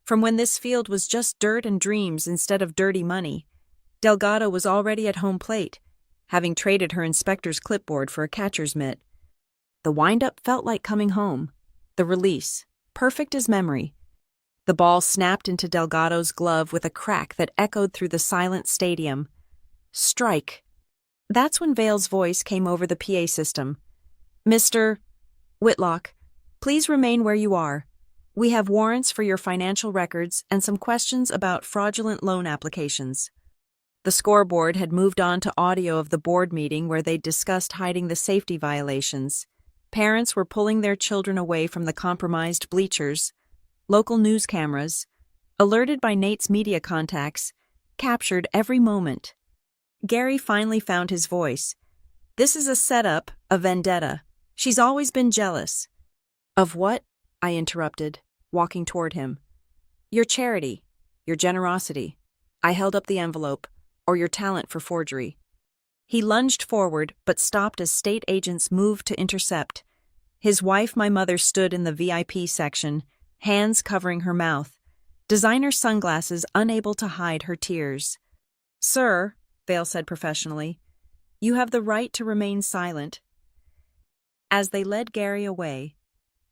from when this field was just dirt and dreams instead of dirty money. Delgado was already at home plate, having traded her inspector's clipboard for a catcher's mitt. The windup felt like coming home. The release, perfect as memory. The ball snapped into Delgado's glove with a crack that echoed through the silent stadium. Strike. That's when Vale's voice came over the PA system. "Mr. Whitlock, please remain where you are. We have warrants for your financial records and some questions about fraudulent loan applications." The scoreboard had moved on to audio of the board meeting where they'd discussed hiding the safety violations. Parents were pulling their children away from the compromised bleachers. Local news cameras, alerted by Nate's media contacts, captured every moment. Gary finally found his voice. "This is a setup, a vendetta. She's always been jealous." "Of what?" I interrupted, walking toward him. "Your charity, your generosity." I held up the envelope, "or your talent for forgery." He lunged forward, but stopped as state agents moved to intercept. His wife, my mother, stood in the VIP section, hands covering her mouth, designer sunglasses unable to hide her tears. "Sir," Vale said professionally, "you have the right to remain silent." As they led Gary away,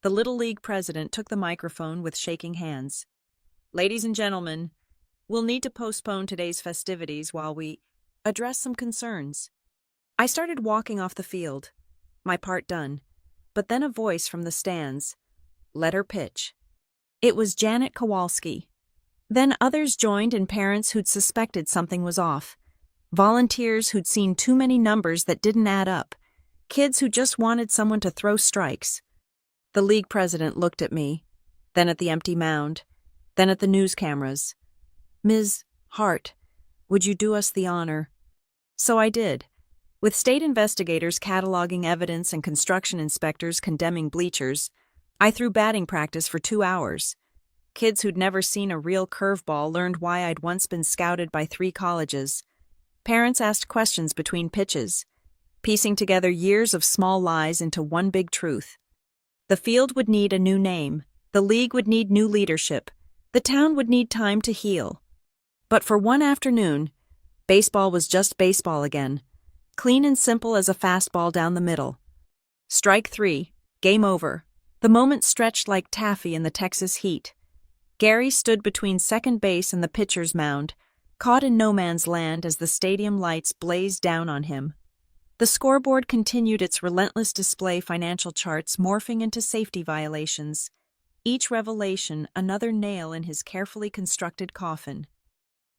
the Little League president took the microphone with shaking hands. "Ladies and gentlemen, we'll need to postpone today's festivities while we address some concerns." I started walking off the field, my part done, but then a voice from the stands. "Let her pitch." It was Janet Kowalski. Then others joined, and parents who'd suspected something was off. Volunteers who'd seen too many numbers that didn't add up. Kids who just wanted someone to throw strikes. The league president looked at me, then at the empty mound, then at the news cameras. "Ms. Hart, would you do us the honor?" So I did. With state investigators cataloging evidence and construction inspectors condemning bleachers, I threw batting practice for 2 hours. Kids who'd never seen a real curveball learned why I'd once been scouted by 3 colleges. Parents asked questions between pitches, piecing together years of small lies into one big truth. The field would need a new name. The league would need new leadership. The town would need time to heal. But for one afternoon, baseball was just baseball again, clean and simple as a fastball down the middle. Strike 3, game over. The moment stretched like taffy in the Texas heat. Gary stood between second base and the pitcher's mound, caught in no man's land as the stadium lights blazed down on him. The scoreboard continued its relentless display, financial charts morphing into safety violations, each revelation another nail in his carefully constructed coffin.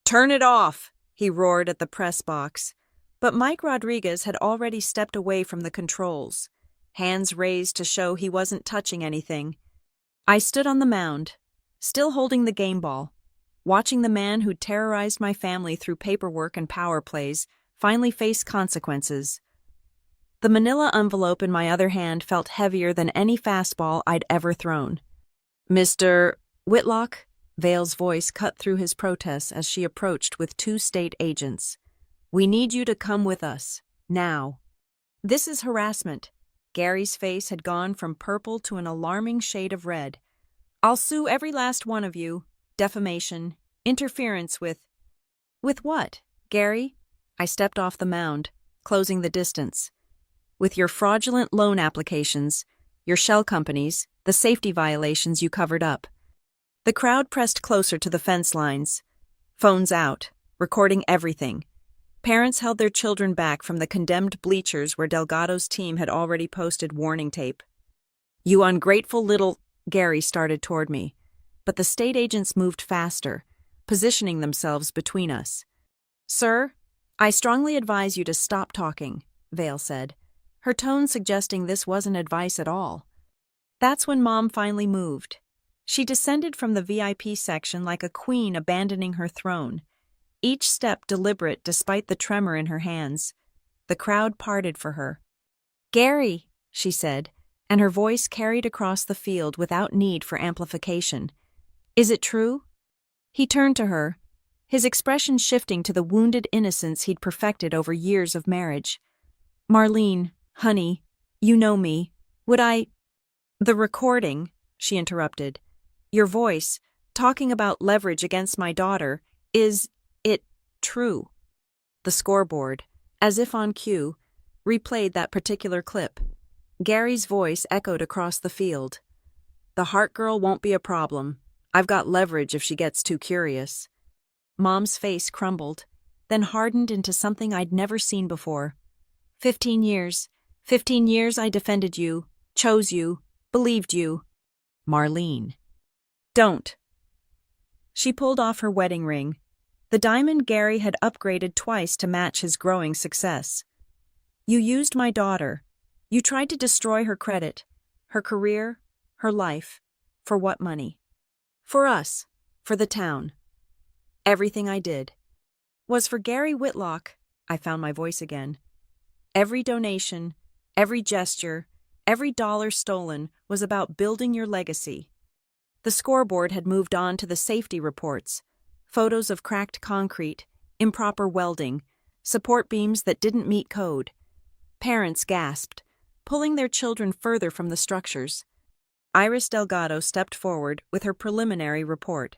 "Turn it off!" he roared at the press box. But Mike Rodriguez had already stepped away from the controls, hands raised to show he wasn't touching anything. I stood on the mound, still holding the game ball, watching the man who'd terrorized my family through paperwork and power plays finally face consequences. The manila envelope in my other hand felt heavier than any fastball I'd ever thrown. "Mr. Whitlock," Vale's voice cut through his protests as she approached with 2 state agents. "We need you to come with us. Now." "This is harassment." Gary's face had gone from purple to an alarming shade of red. "I'll sue every last one of you. Defamation. Interference with—" "With what, Gary?" I stepped off the mound, closing the distance. "With your fraudulent loan applications, your shell companies, the safety violations you covered up." The crowd pressed closer to the fence lines. Phones out, recording everything. Parents held their children back from the condemned bleachers where Delgado's team had already posted warning tape. "You ungrateful little—" Gary started toward me, but the state agents moved faster, positioning themselves between us. "Sir, I strongly advise you to stop talking," Vale said, her tone suggesting this wasn't advice at all. That's when Mom finally moved. She descended from the VIP section like a queen abandoning her throne, each step deliberate despite the tremor in her hands. The crowd parted for her. "Gary," she said, and her voice carried across the field without need for amplification. "Is it true?" He turned to her, his expression shifting to the wounded innocence he'd perfected over years of marriage. "Marlene, honey, you know me. Would I—" "The recording," she interrupted. "Your voice, talking about leverage against my daughter, is it true?" The scoreboard, as if on cue, replayed that particular clip. Gary's voice echoed across the field. "The Heart Girl won't be a problem. I've got leverage if she gets too curious." Mom's face crumbled, then hardened into something I'd never seen before. 15 years. 15 years I defended you, chose you, believed you. Marlene. Don't. She pulled off her wedding ring. The diamond Gary had upgraded twice to match his growing success. "You used my daughter. You tried to destroy her credit, her career, her life. For what money? For us, for the town. Everything I did was for Gary Whitlock." I found my voice again. Every donation, every gesture, every dollar stolen was about building your legacy. The scoreboard had moved on to the safety reports, photos of cracked concrete, improper welding, support beams that didn't meet code. Parents gasped, pulling their children further from the structures. Iris Delgado stepped forward with her preliminary report.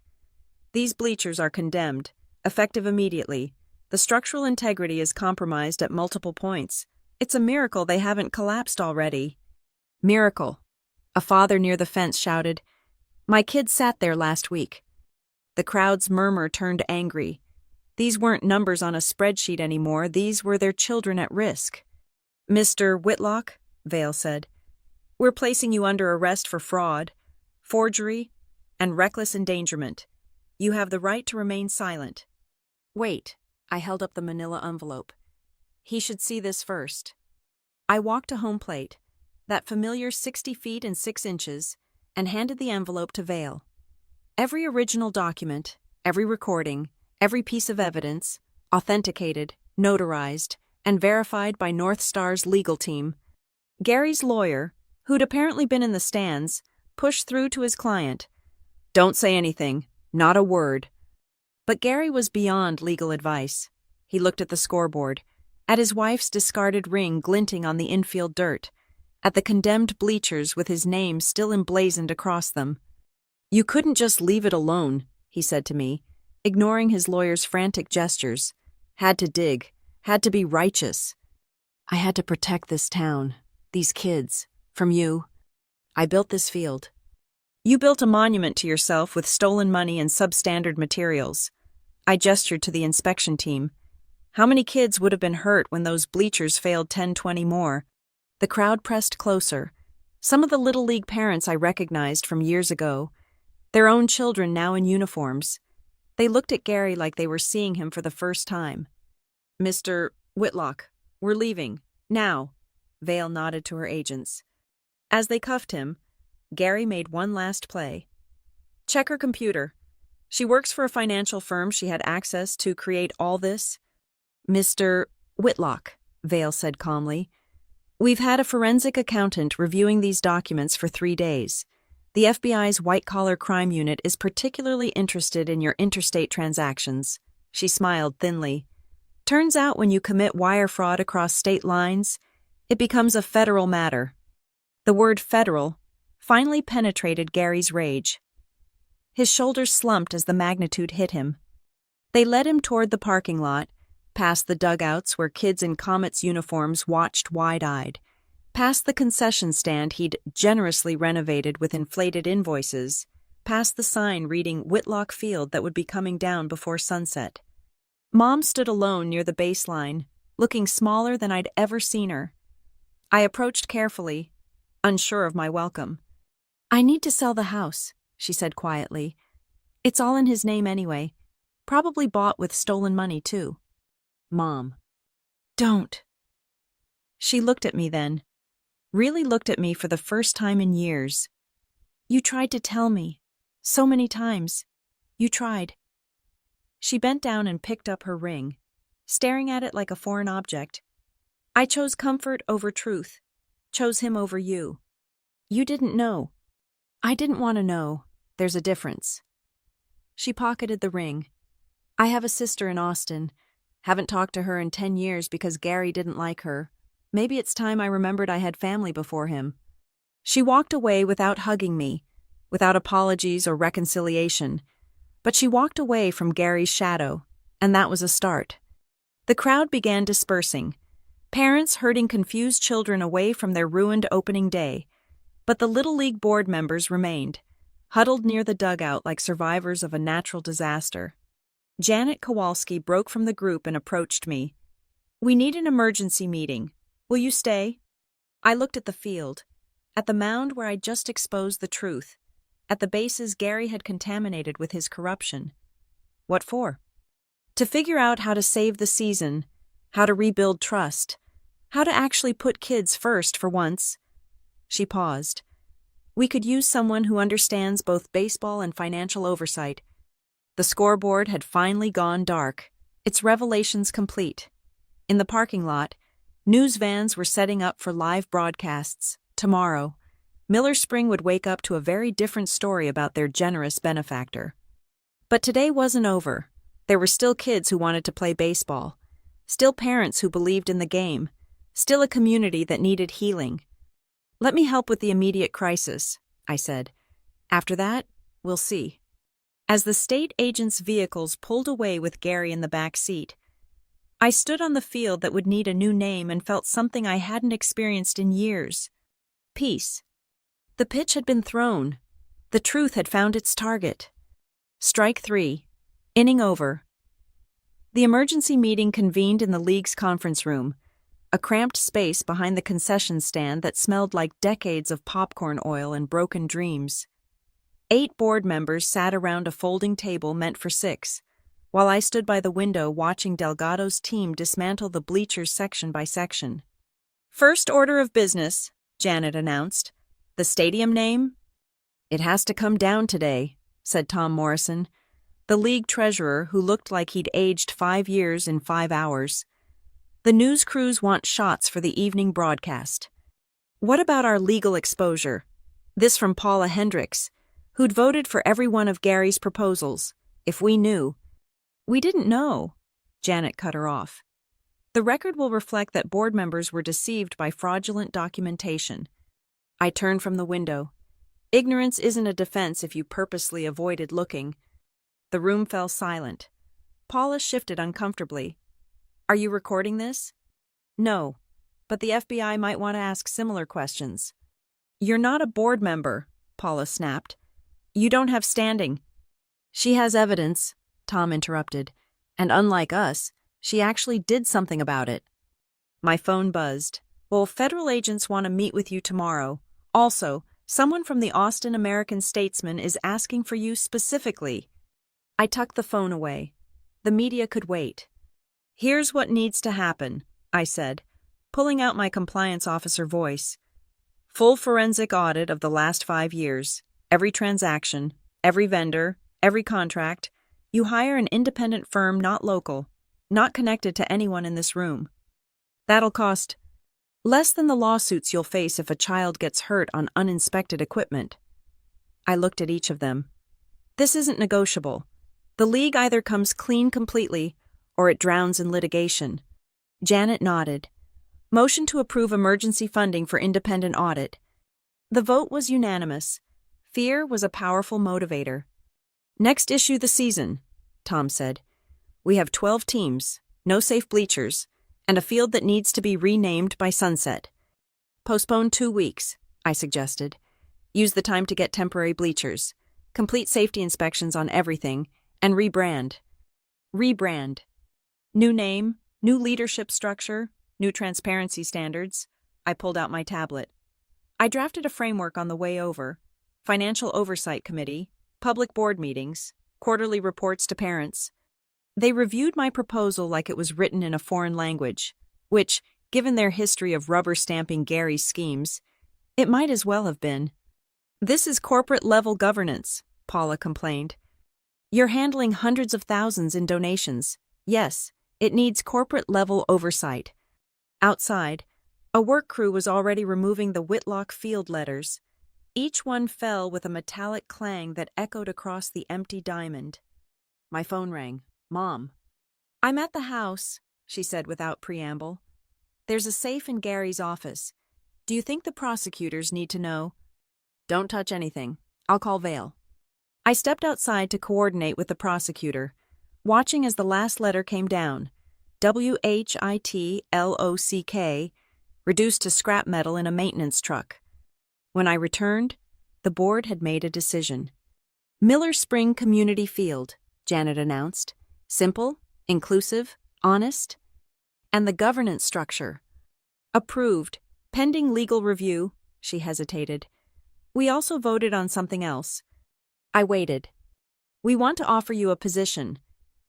"These bleachers are condemned, effective immediately. The structural integrity is compromised at multiple points. It's a miracle they haven't collapsed already." "Miracle," a father near the fence shouted. "My kid sat there last week." The crowd's murmur turned angry. These weren't numbers on a spreadsheet anymore, these were their children at risk. "Mr. Whitlock," Vale said, "we're placing you under arrest for fraud, forgery, and reckless endangerment. You have the right to remain silent." "Wait," I held up the manila envelope. "He should see this first." I walked to home plate, that familiar 60 feet and 6 inches, and handed the envelope to Vale. Every original document, every recording, every piece of evidence, authenticated, notarized, and verified by North Star's legal team. Gary's lawyer, who'd apparently been in the stands, pushed through to his client. "Don't say anything, not a word." But Gary was beyond legal advice. He looked at the scoreboard, at his wife's discarded ring glinting on the infield dirt, at the condemned bleachers with his name still emblazoned across them. "You couldn't just leave it alone," he said to me, ignoring his lawyer's frantic gestures. "Had to dig, had to be righteous. I had to protect this town, these kids, from you. I built this field. You built a monument to yourself with stolen money and substandard materials." I gestured to the inspection team. "How many kids would have been hurt when those bleachers failed 10-20 more?" The crowd pressed closer. Some of the Little League parents I recognized from years ago, their own children now in uniforms. They looked at Gary like they were seeing him for the first time. "Mr. Whitlock, we're leaving. Now." Vale nodded to her agents. As they cuffed him, Gary made one last play. "Check her computer. She works for a financial firm she had access to create all this." "Mr. Whitlock," Vale said calmly, "we've had a forensic accountant reviewing these documents for 3 days. The FBI's white-collar crime unit is particularly interested in your interstate transactions. She smiled thinly. Turns out when you commit wire fraud across state lines, it becomes a federal matter. The word federal finally penetrated Gary's rage. His shoulders slumped as the magnitude hit him. They led him toward the parking lot, past the dugouts where kids in Comets uniforms watched wide-eyed, past the concession stand he'd generously renovated with inflated invoices, past the sign reading Whitlock Field that would be coming down before sunset. Mom stood alone near the baseline, looking smaller than I'd ever seen her. I approached carefully, unsure of my welcome. "I need to sell the house," she said quietly. "It's all in his name anyway. Probably bought with stolen money, too." "Mom." "Don't." She looked at me then. Really looked at me for the first time in years. "You tried to tell me. So many times. You tried." She bent down and picked up her ring, staring at it like a foreign object. "I chose comfort over truth. Chose him over you. You didn't know." "I didn't want to know. There's a difference." She pocketed the ring. "I have a sister in Austin. Haven't talked to her in 10 years because Gary didn't like her. Maybe it's time I remembered I had family before him." She walked away without hugging me, without apologies or reconciliation. But she walked away from Gary's shadow, and that was a start. The crowd began dispersing, parents herding confused children away from their ruined opening day. But the Little League board members remained, huddled near the dugout like survivors of a natural disaster. Janet Kowalski broke from the group and approached me. "We need an emergency meeting. Will you stay?" I looked at the field, at the mound where I'd just exposed the truth, at the bases Gary had contaminated with his corruption. "What for?" "To figure out how to save the season, how to rebuild trust, how to actually put kids first for once." She paused. "We could use someone who understands both baseball and financial oversight." The scoreboard had finally gone dark, its revelations complete. In the parking lot, news vans were setting up for live broadcasts. Tomorrow, Miller Spring would wake up to a very different story about their generous benefactor. But today wasn't over. There were still kids who wanted to play baseball, still parents who believed in the game, still a community that needed healing. "Let me help with the immediate crisis," I said. "After that, we'll see." As the state agents' vehicles pulled away with Gary in the back seat, I stood on the field that would need a new name and felt something I hadn't experienced in years. Peace. The pitch had been thrown. The truth had found its target. Strike 3. Inning over. The emergency meeting convened in the league's conference room, a cramped space behind the concession stand that smelled like decades of popcorn oil and broken dreams. 8 board members sat around a folding table meant for 6, while I stood by the window watching Delgado's team dismantle the bleachers section by section. "First order of business," Janet announced. "The stadium name?" "It has to come down today," said Tom Morrison, the league treasurer who looked like he'd aged 5 years in 5 hours. "The news crews want shots for the evening broadcast." "What about our legal exposure?" This from Paula Hendricks, who'd voted for every one of Gary's proposals. "If we knew." "We didn't know," Janet cut her off. "The record will reflect that board members were deceived by fraudulent documentation." I turned from the window. Ignorance isn't a defense if you purposely avoided looking. The room fell silent. Paula shifted uncomfortably. "Are you recording this?" "No, but the FBI might want to ask similar questions." "You're not a board member," Paula snapped. "You don't have standing." "She has evidence," Tom interrupted, "and unlike us, she actually did something about it." My phone buzzed. "Well, federal agents want to meet with you tomorrow. Also, someone from the Austin American-Statesman is asking for you specifically." I tucked the phone away. The media could wait. "Here's what needs to happen," I said, pulling out my compliance officer voice. "Full forensic audit of the last 5 years. Every transaction, every vendor, every contract. You hire an independent firm not local, not connected to anyone in this room. That'll cost less than the lawsuits you'll face if a child gets hurt on uninspected equipment." I looked at each of them. This isn't negotiable. The league either comes clean completely, or it drowns in litigation. Janet nodded. Motion to approve emergency funding for independent audit. The vote was unanimous. Fear was a powerful motivator. Next issue the season, Tom said. We have 12 teams, no safe bleachers, and a field that needs to be renamed by sunset. Postpone 2 weeks, I suggested. Use the time to get temporary bleachers, complete safety inspections on everything, and rebrand. Rebrand. New name, new leadership structure, new transparency standards. I pulled out my tablet. I drafted a framework on the way over. Financial Oversight Committee, public board meetings, quarterly reports to parents. They reviewed my proposal like it was written in a foreign language, which, given their history of rubber-stamping Gary's schemes, it might as well have been. This is corporate-level governance, Paula complained. You're handling hundreds of thousands in donations. Yes, it needs corporate-level oversight. Outside, a work crew was already removing the Whitlock Field letters. Each one fell with a metallic clang that echoed across the empty diamond. My phone rang. Mom. I'm at the house, she said without preamble. There's a safe in Gary's office. Do you think the prosecutors need to know? Don't touch anything. I'll call Vale. I stepped outside to coordinate with the prosecutor, watching as the last letter came down. WHITLOCK, reduced to scrap metal in a maintenance truck. When I returned, the board had made a decision. Miller Spring Community Field, Janet announced. Simple, inclusive, honest. And the governance structure. Approved, pending legal review, she hesitated. We also voted on something else. I waited. We want to offer you a position,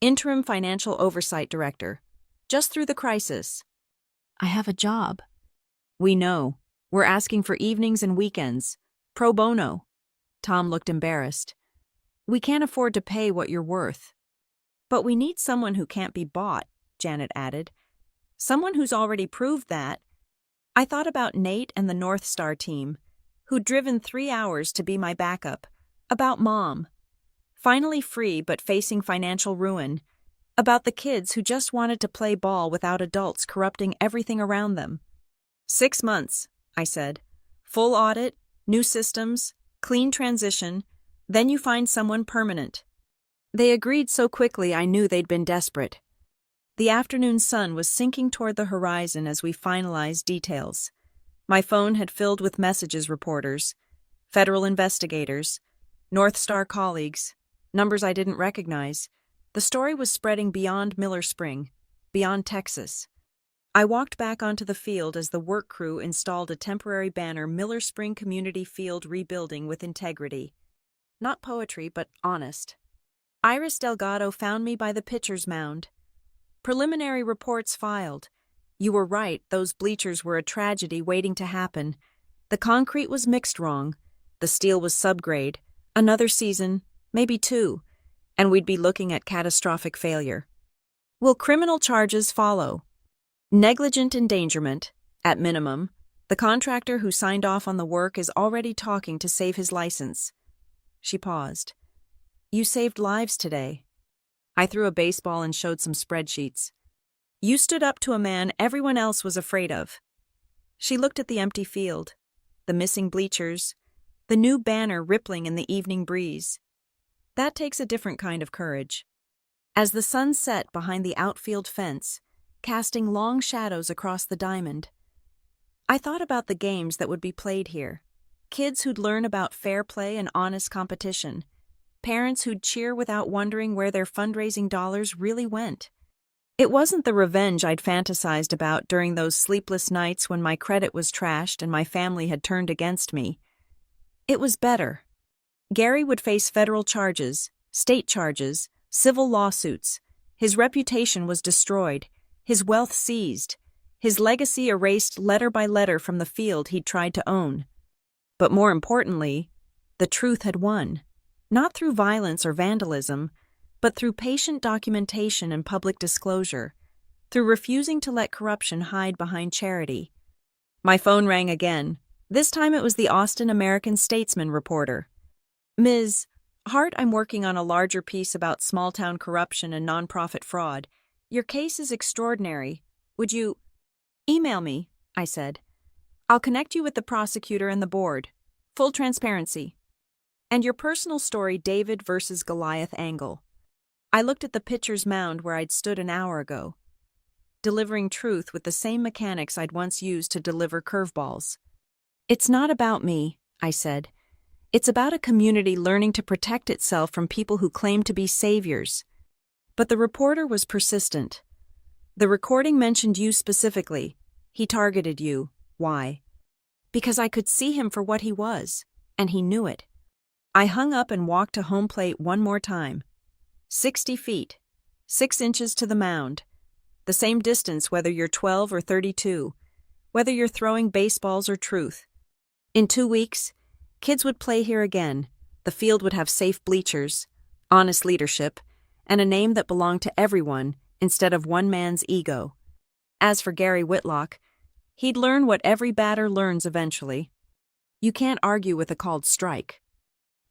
interim financial oversight director, just through the crisis. I have a job. We know. We're asking for evenings and weekends. Pro bono. Tom looked embarrassed. We can't afford to pay what you're worth. But we need someone who can't be bought, Janet added. Someone who's already proved that. I thought about Nate and the North Star team, who'd driven 3 hours to be my backup. About Mom. Finally free but facing financial ruin. About the kids who just wanted to play ball without adults corrupting everything around them. 6 months, I said. Full audit, new systems, clean transition, then you find someone permanent. They agreed so quickly I knew they'd been desperate. The afternoon sun was sinking toward the horizon as we finalized details. My phone had filled with messages reporters, federal investigators, North Star colleagues, numbers I didn't recognize. The story was spreading beyond Miller Spring, beyond Texas. I walked back onto the field as the work crew installed a temporary banner, Miller Spring Community Field Rebuilding with Integrity. Not poetry, but honest. Iris Delgado found me by the pitcher's mound. Preliminary reports filed. You were right, those bleachers were a tragedy waiting to happen. The concrete was mixed wrong. The steel was subgrade. Another season, maybe 2, and we'd be looking at catastrophic failure. Will criminal charges follow? Negligent endangerment, at minimum. The contractor who signed off on the work is already talking to save his license. She paused. You saved lives today. I threw a baseball and showed some spreadsheets. You stood up to a man everyone else was afraid of. She looked at the empty field, the missing bleachers, the new banner rippling in the evening breeze. That takes a different kind of courage. As the sun set behind the outfield fence, casting long shadows across the diamond, I thought about the games that would be played here. Kids who'd learn about fair play and honest competition. Parents who'd cheer without wondering where their fundraising dollars really went. It wasn't the revenge I'd fantasized about during those sleepless nights when my credit was trashed and my family had turned against me. It was better. Gary would face federal charges, state charges, civil lawsuits. His reputation was destroyed, his wealth seized, his legacy erased letter by letter from the field he'd tried to own. But more importantly, the truth had won. Not through violence or vandalism, but through patient documentation and public disclosure, through refusing to let corruption hide behind charity. My phone rang again. This time it was the Austin American-Statesman reporter. Ms. Hart, I'm working on a larger piece about small-town corruption and nonprofit fraud. Your case is extraordinary. Would you email me? I said. I'll connect you with the prosecutor and the board. Full transparency. And your personal story, David versus Goliath angle. I looked at the pitcher's mound where I'd stood an hour ago, delivering truth with the same mechanics I'd once used to deliver curveballs. It's not about me, I said. It's about a community learning to protect itself from people who claim to be saviors. But the reporter was persistent. The recording mentioned you specifically. He targeted you. Why? Because I could see him for what he was, and he knew it. I hung up and walked to home plate one more time. 60 feet, 6 inches to the mound. The same distance whether you're 12 or 32, whether you're throwing baseballs or truth. In 2 weeks, kids would play here again. The field would have safe bleachers, honest leadership, and a name that belonged to everyone instead of one man's ego. As for Gary Whitlock, he'd learn what every batter learns eventually. You can't argue with a called strike.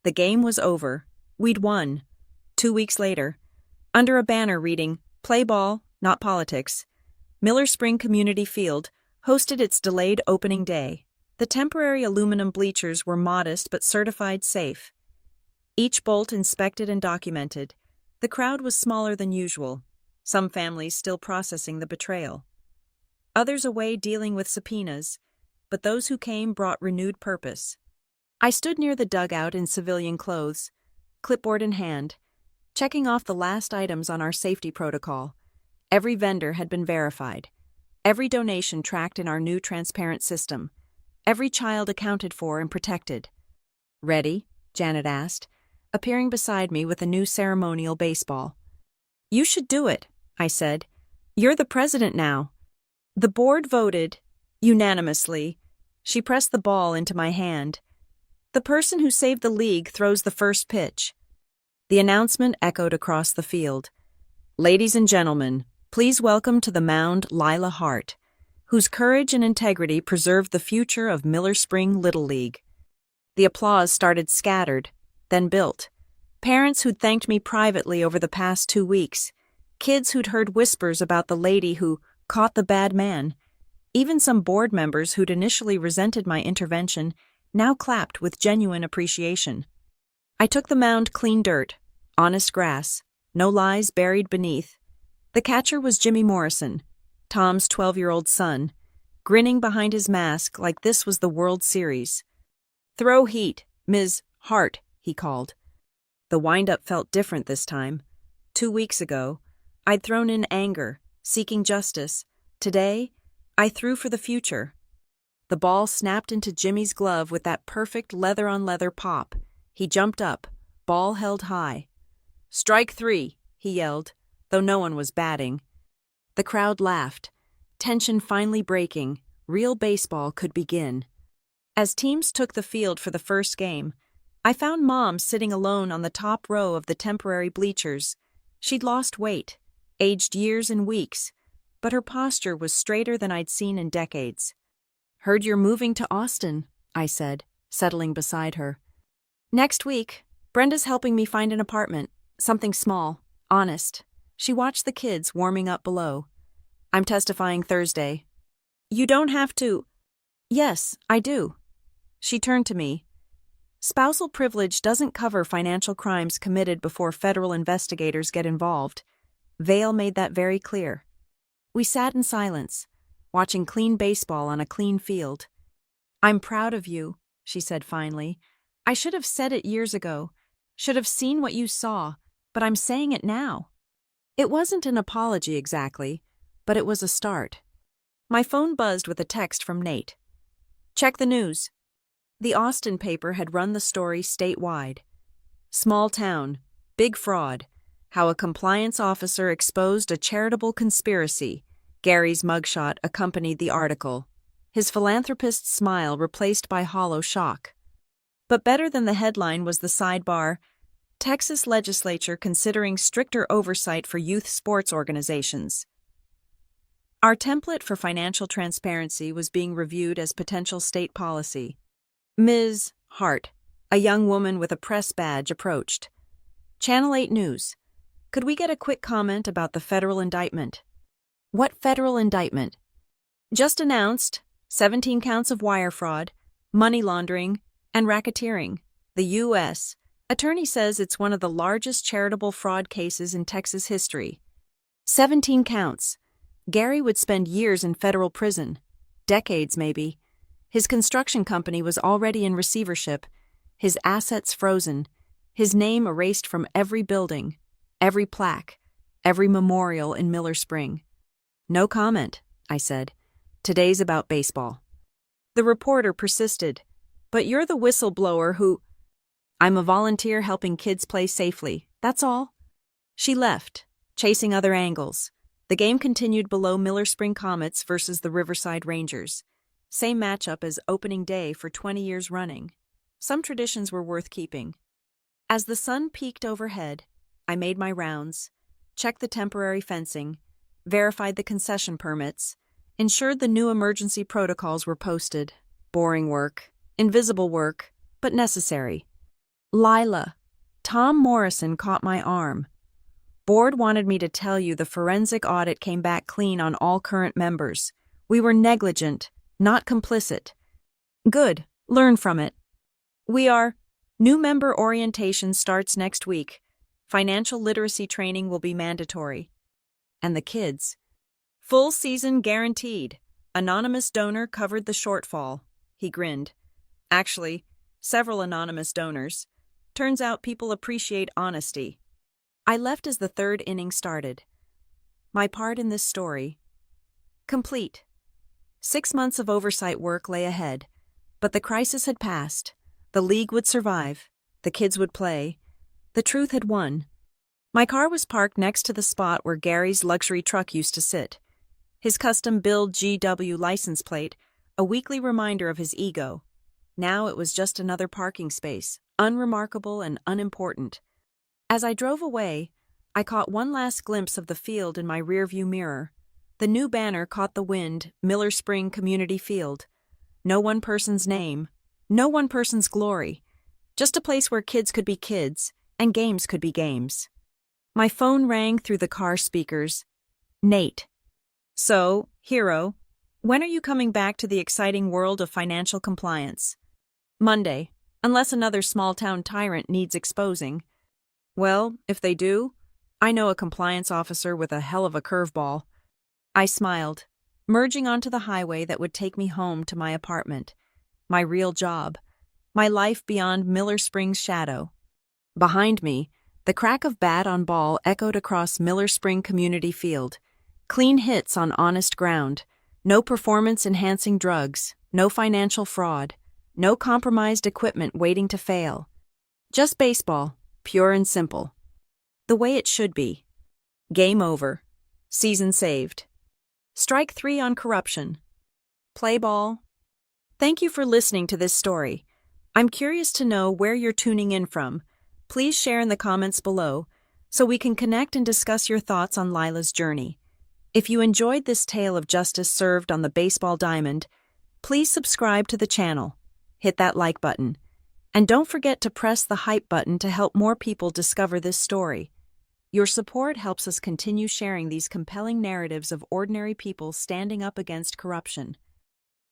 The game was over. We'd won. 2 weeks later, under a banner reading, "Play ball, not politics," Miller Spring Community Field hosted its delayed opening day. The temporary aluminum bleachers were modest but certified safe. Each bolt inspected and documented. The crowd was smaller than usual, some families still processing the betrayal. Others away dealing with subpoenas, but those who came brought renewed purpose. I stood near the dugout in civilian clothes, clipboard in hand, checking off the last items on our safety protocol. Every vendor had been verified. Every donation tracked in our new transparent system. Every child accounted for and protected. "Ready?" Janet asked, appearing beside me with a new ceremonial baseball. "You should do it," I said. "You're the president now." The board voted, unanimously. She pressed the ball into my hand. "The person who saved the league throws the first pitch." The announcement echoed across the field. "Ladies and gentlemen, please welcome to the mound Lila Hart, whose courage and integrity preserved the future of Miller Spring Little League." The applause started scattered, then built. Parents who'd thanked me privately over the past 2 weeks. Kids who'd heard whispers about the lady who caught the bad man. Even some board members who'd initially resented my intervention now clapped with genuine appreciation. I took the mound clean dirt, honest grass, no lies buried beneath. The catcher was Jimmy Morrison, Tom's 12-year-old son, grinning behind his mask like this was the World Series. "Throw heat, Ms. Hart," he called. The wind-up felt different this time. 2 weeks ago, I'd thrown in anger, seeking justice. Today, I threw for the future. The ball snapped into Jimmy's glove with that perfect leather-on-leather pop. He jumped up, ball held high. "Strike 3, he yelled, though no one was batting. The crowd laughed, tension finally breaking. Real baseball could begin. As teams took the field for the first game, I found Mom sitting alone on the top row of the temporary bleachers. She'd lost weight, aged years and weeks, but her posture was straighter than I'd seen in decades. "Heard you're moving to Austin," I said, settling beside her. "Next week, Brenda's helping me find an apartment, something small, honest." She watched the kids warming up below. "I'm testifying Thursday." "You don't have to." "Yes, I do." She turned to me. "Spousal privilege doesn't cover financial crimes committed before federal investigators get involved." Vale made that very clear. We sat in silence, watching clean baseball on a clean field. "I'm proud of you," she said finally. "I should have said it years ago, should have seen what you saw, but I'm saying it now." It wasn't an apology exactly, but it was a start. My phone buzzed with a text from Nate. "Check the news." The Austin paper had run the story statewide. "Small town, big fraud. How a compliance officer exposed a charitable conspiracy." Gary's mugshot accompanied the article, his philanthropist smile replaced by hollow shock. But better than the headline was the sidebar, "Texas legislature considering stricter oversight for youth sports organizations." Our template for financial transparency was being reviewed as potential state policy. "Ms. Hart," A young woman with a press badge approached. Channel 8 News. Could we get a quick comment about the federal indictment? What federal indictment? Just announced 17 counts of wire fraud, money laundering, and racketeering. The U.S. attorney says it's one of the largest charitable fraud cases in Texas history. 17 counts. Gary would spend years in federal prison. Decades, maybe. His construction company was already in receivership, his assets frozen, his name erased from every building, every plaque, every memorial in Miller Spring. No comment, I said. Today's about baseball. The reporter persisted. But you're the whistleblower who... I'm a volunteer helping kids play safely, that's all. She left, chasing other angles. The game continued below Miller Spring Comets versus the Riverside Rangers. Same matchup as opening day for 20 years running. Some traditions were worth keeping. As the sun peaked overhead, I made my rounds, checked the temporary fencing, verified the concession permits, ensured the new emergency protocols were posted. Boring work, invisible work, but necessary. Lila, Tom Morrison caught my arm. Board wanted me to tell you the forensic audit came back clean on all current members. We were negligent, not complicit. Good, learn from it. We are. New member orientation starts next week. Financial literacy training will be mandatory. And the kids. Full season guaranteed. Anonymous donor covered the shortfall. He grinned. Actually, several anonymous donors. Turns out people appreciate honesty. I left as the third inning started. My part in this story. Complete. 6 months of oversight work lay ahead, but the crisis had passed. The league would survive. The kids would play. The truth had won. My car was parked next to the spot where Gary's luxury truck used to sit. His custom-built GW license plate, a weekly reminder of his ego. Now it was just another parking space, unremarkable and unimportant. As I drove away, I caught one last glimpse of the field in my rearview mirror. The new banner caught the wind, Miller Spring Community Field. No one person's name, no one person's glory. Just a place where kids could be kids, and games could be games. My phone rang through the car speakers. Nate. So, hero, when are you coming back to the exciting world of financial compliance? Monday, unless another small-town tyrant needs exposing. Well, if they do, I know a compliance officer with a hell of a curveball. I smiled, merging onto the highway that would take me home to my apartment, my real job, my life beyond Miller Spring's shadow. Behind me, the crack of bat on ball echoed across Miller Spring Community Field. Clean hits on honest ground, no performance-enhancing drugs, no financial fraud, no compromised equipment waiting to fail. Just baseball, pure and simple. The way it should be. Game over. Season saved. Strike 3 on corruption. Play ball. Thank you for listening to this story. I'm curious to know where you're tuning in from. Please share in the comments below so we can connect and discuss your thoughts on Lila's journey. If you enjoyed this tale of justice served on the baseball diamond, please subscribe to the channel, hit that like button, and don't forget to press the hype button to help more people discover this story. Your support helps us continue sharing these compelling narratives of ordinary people standing up against corruption.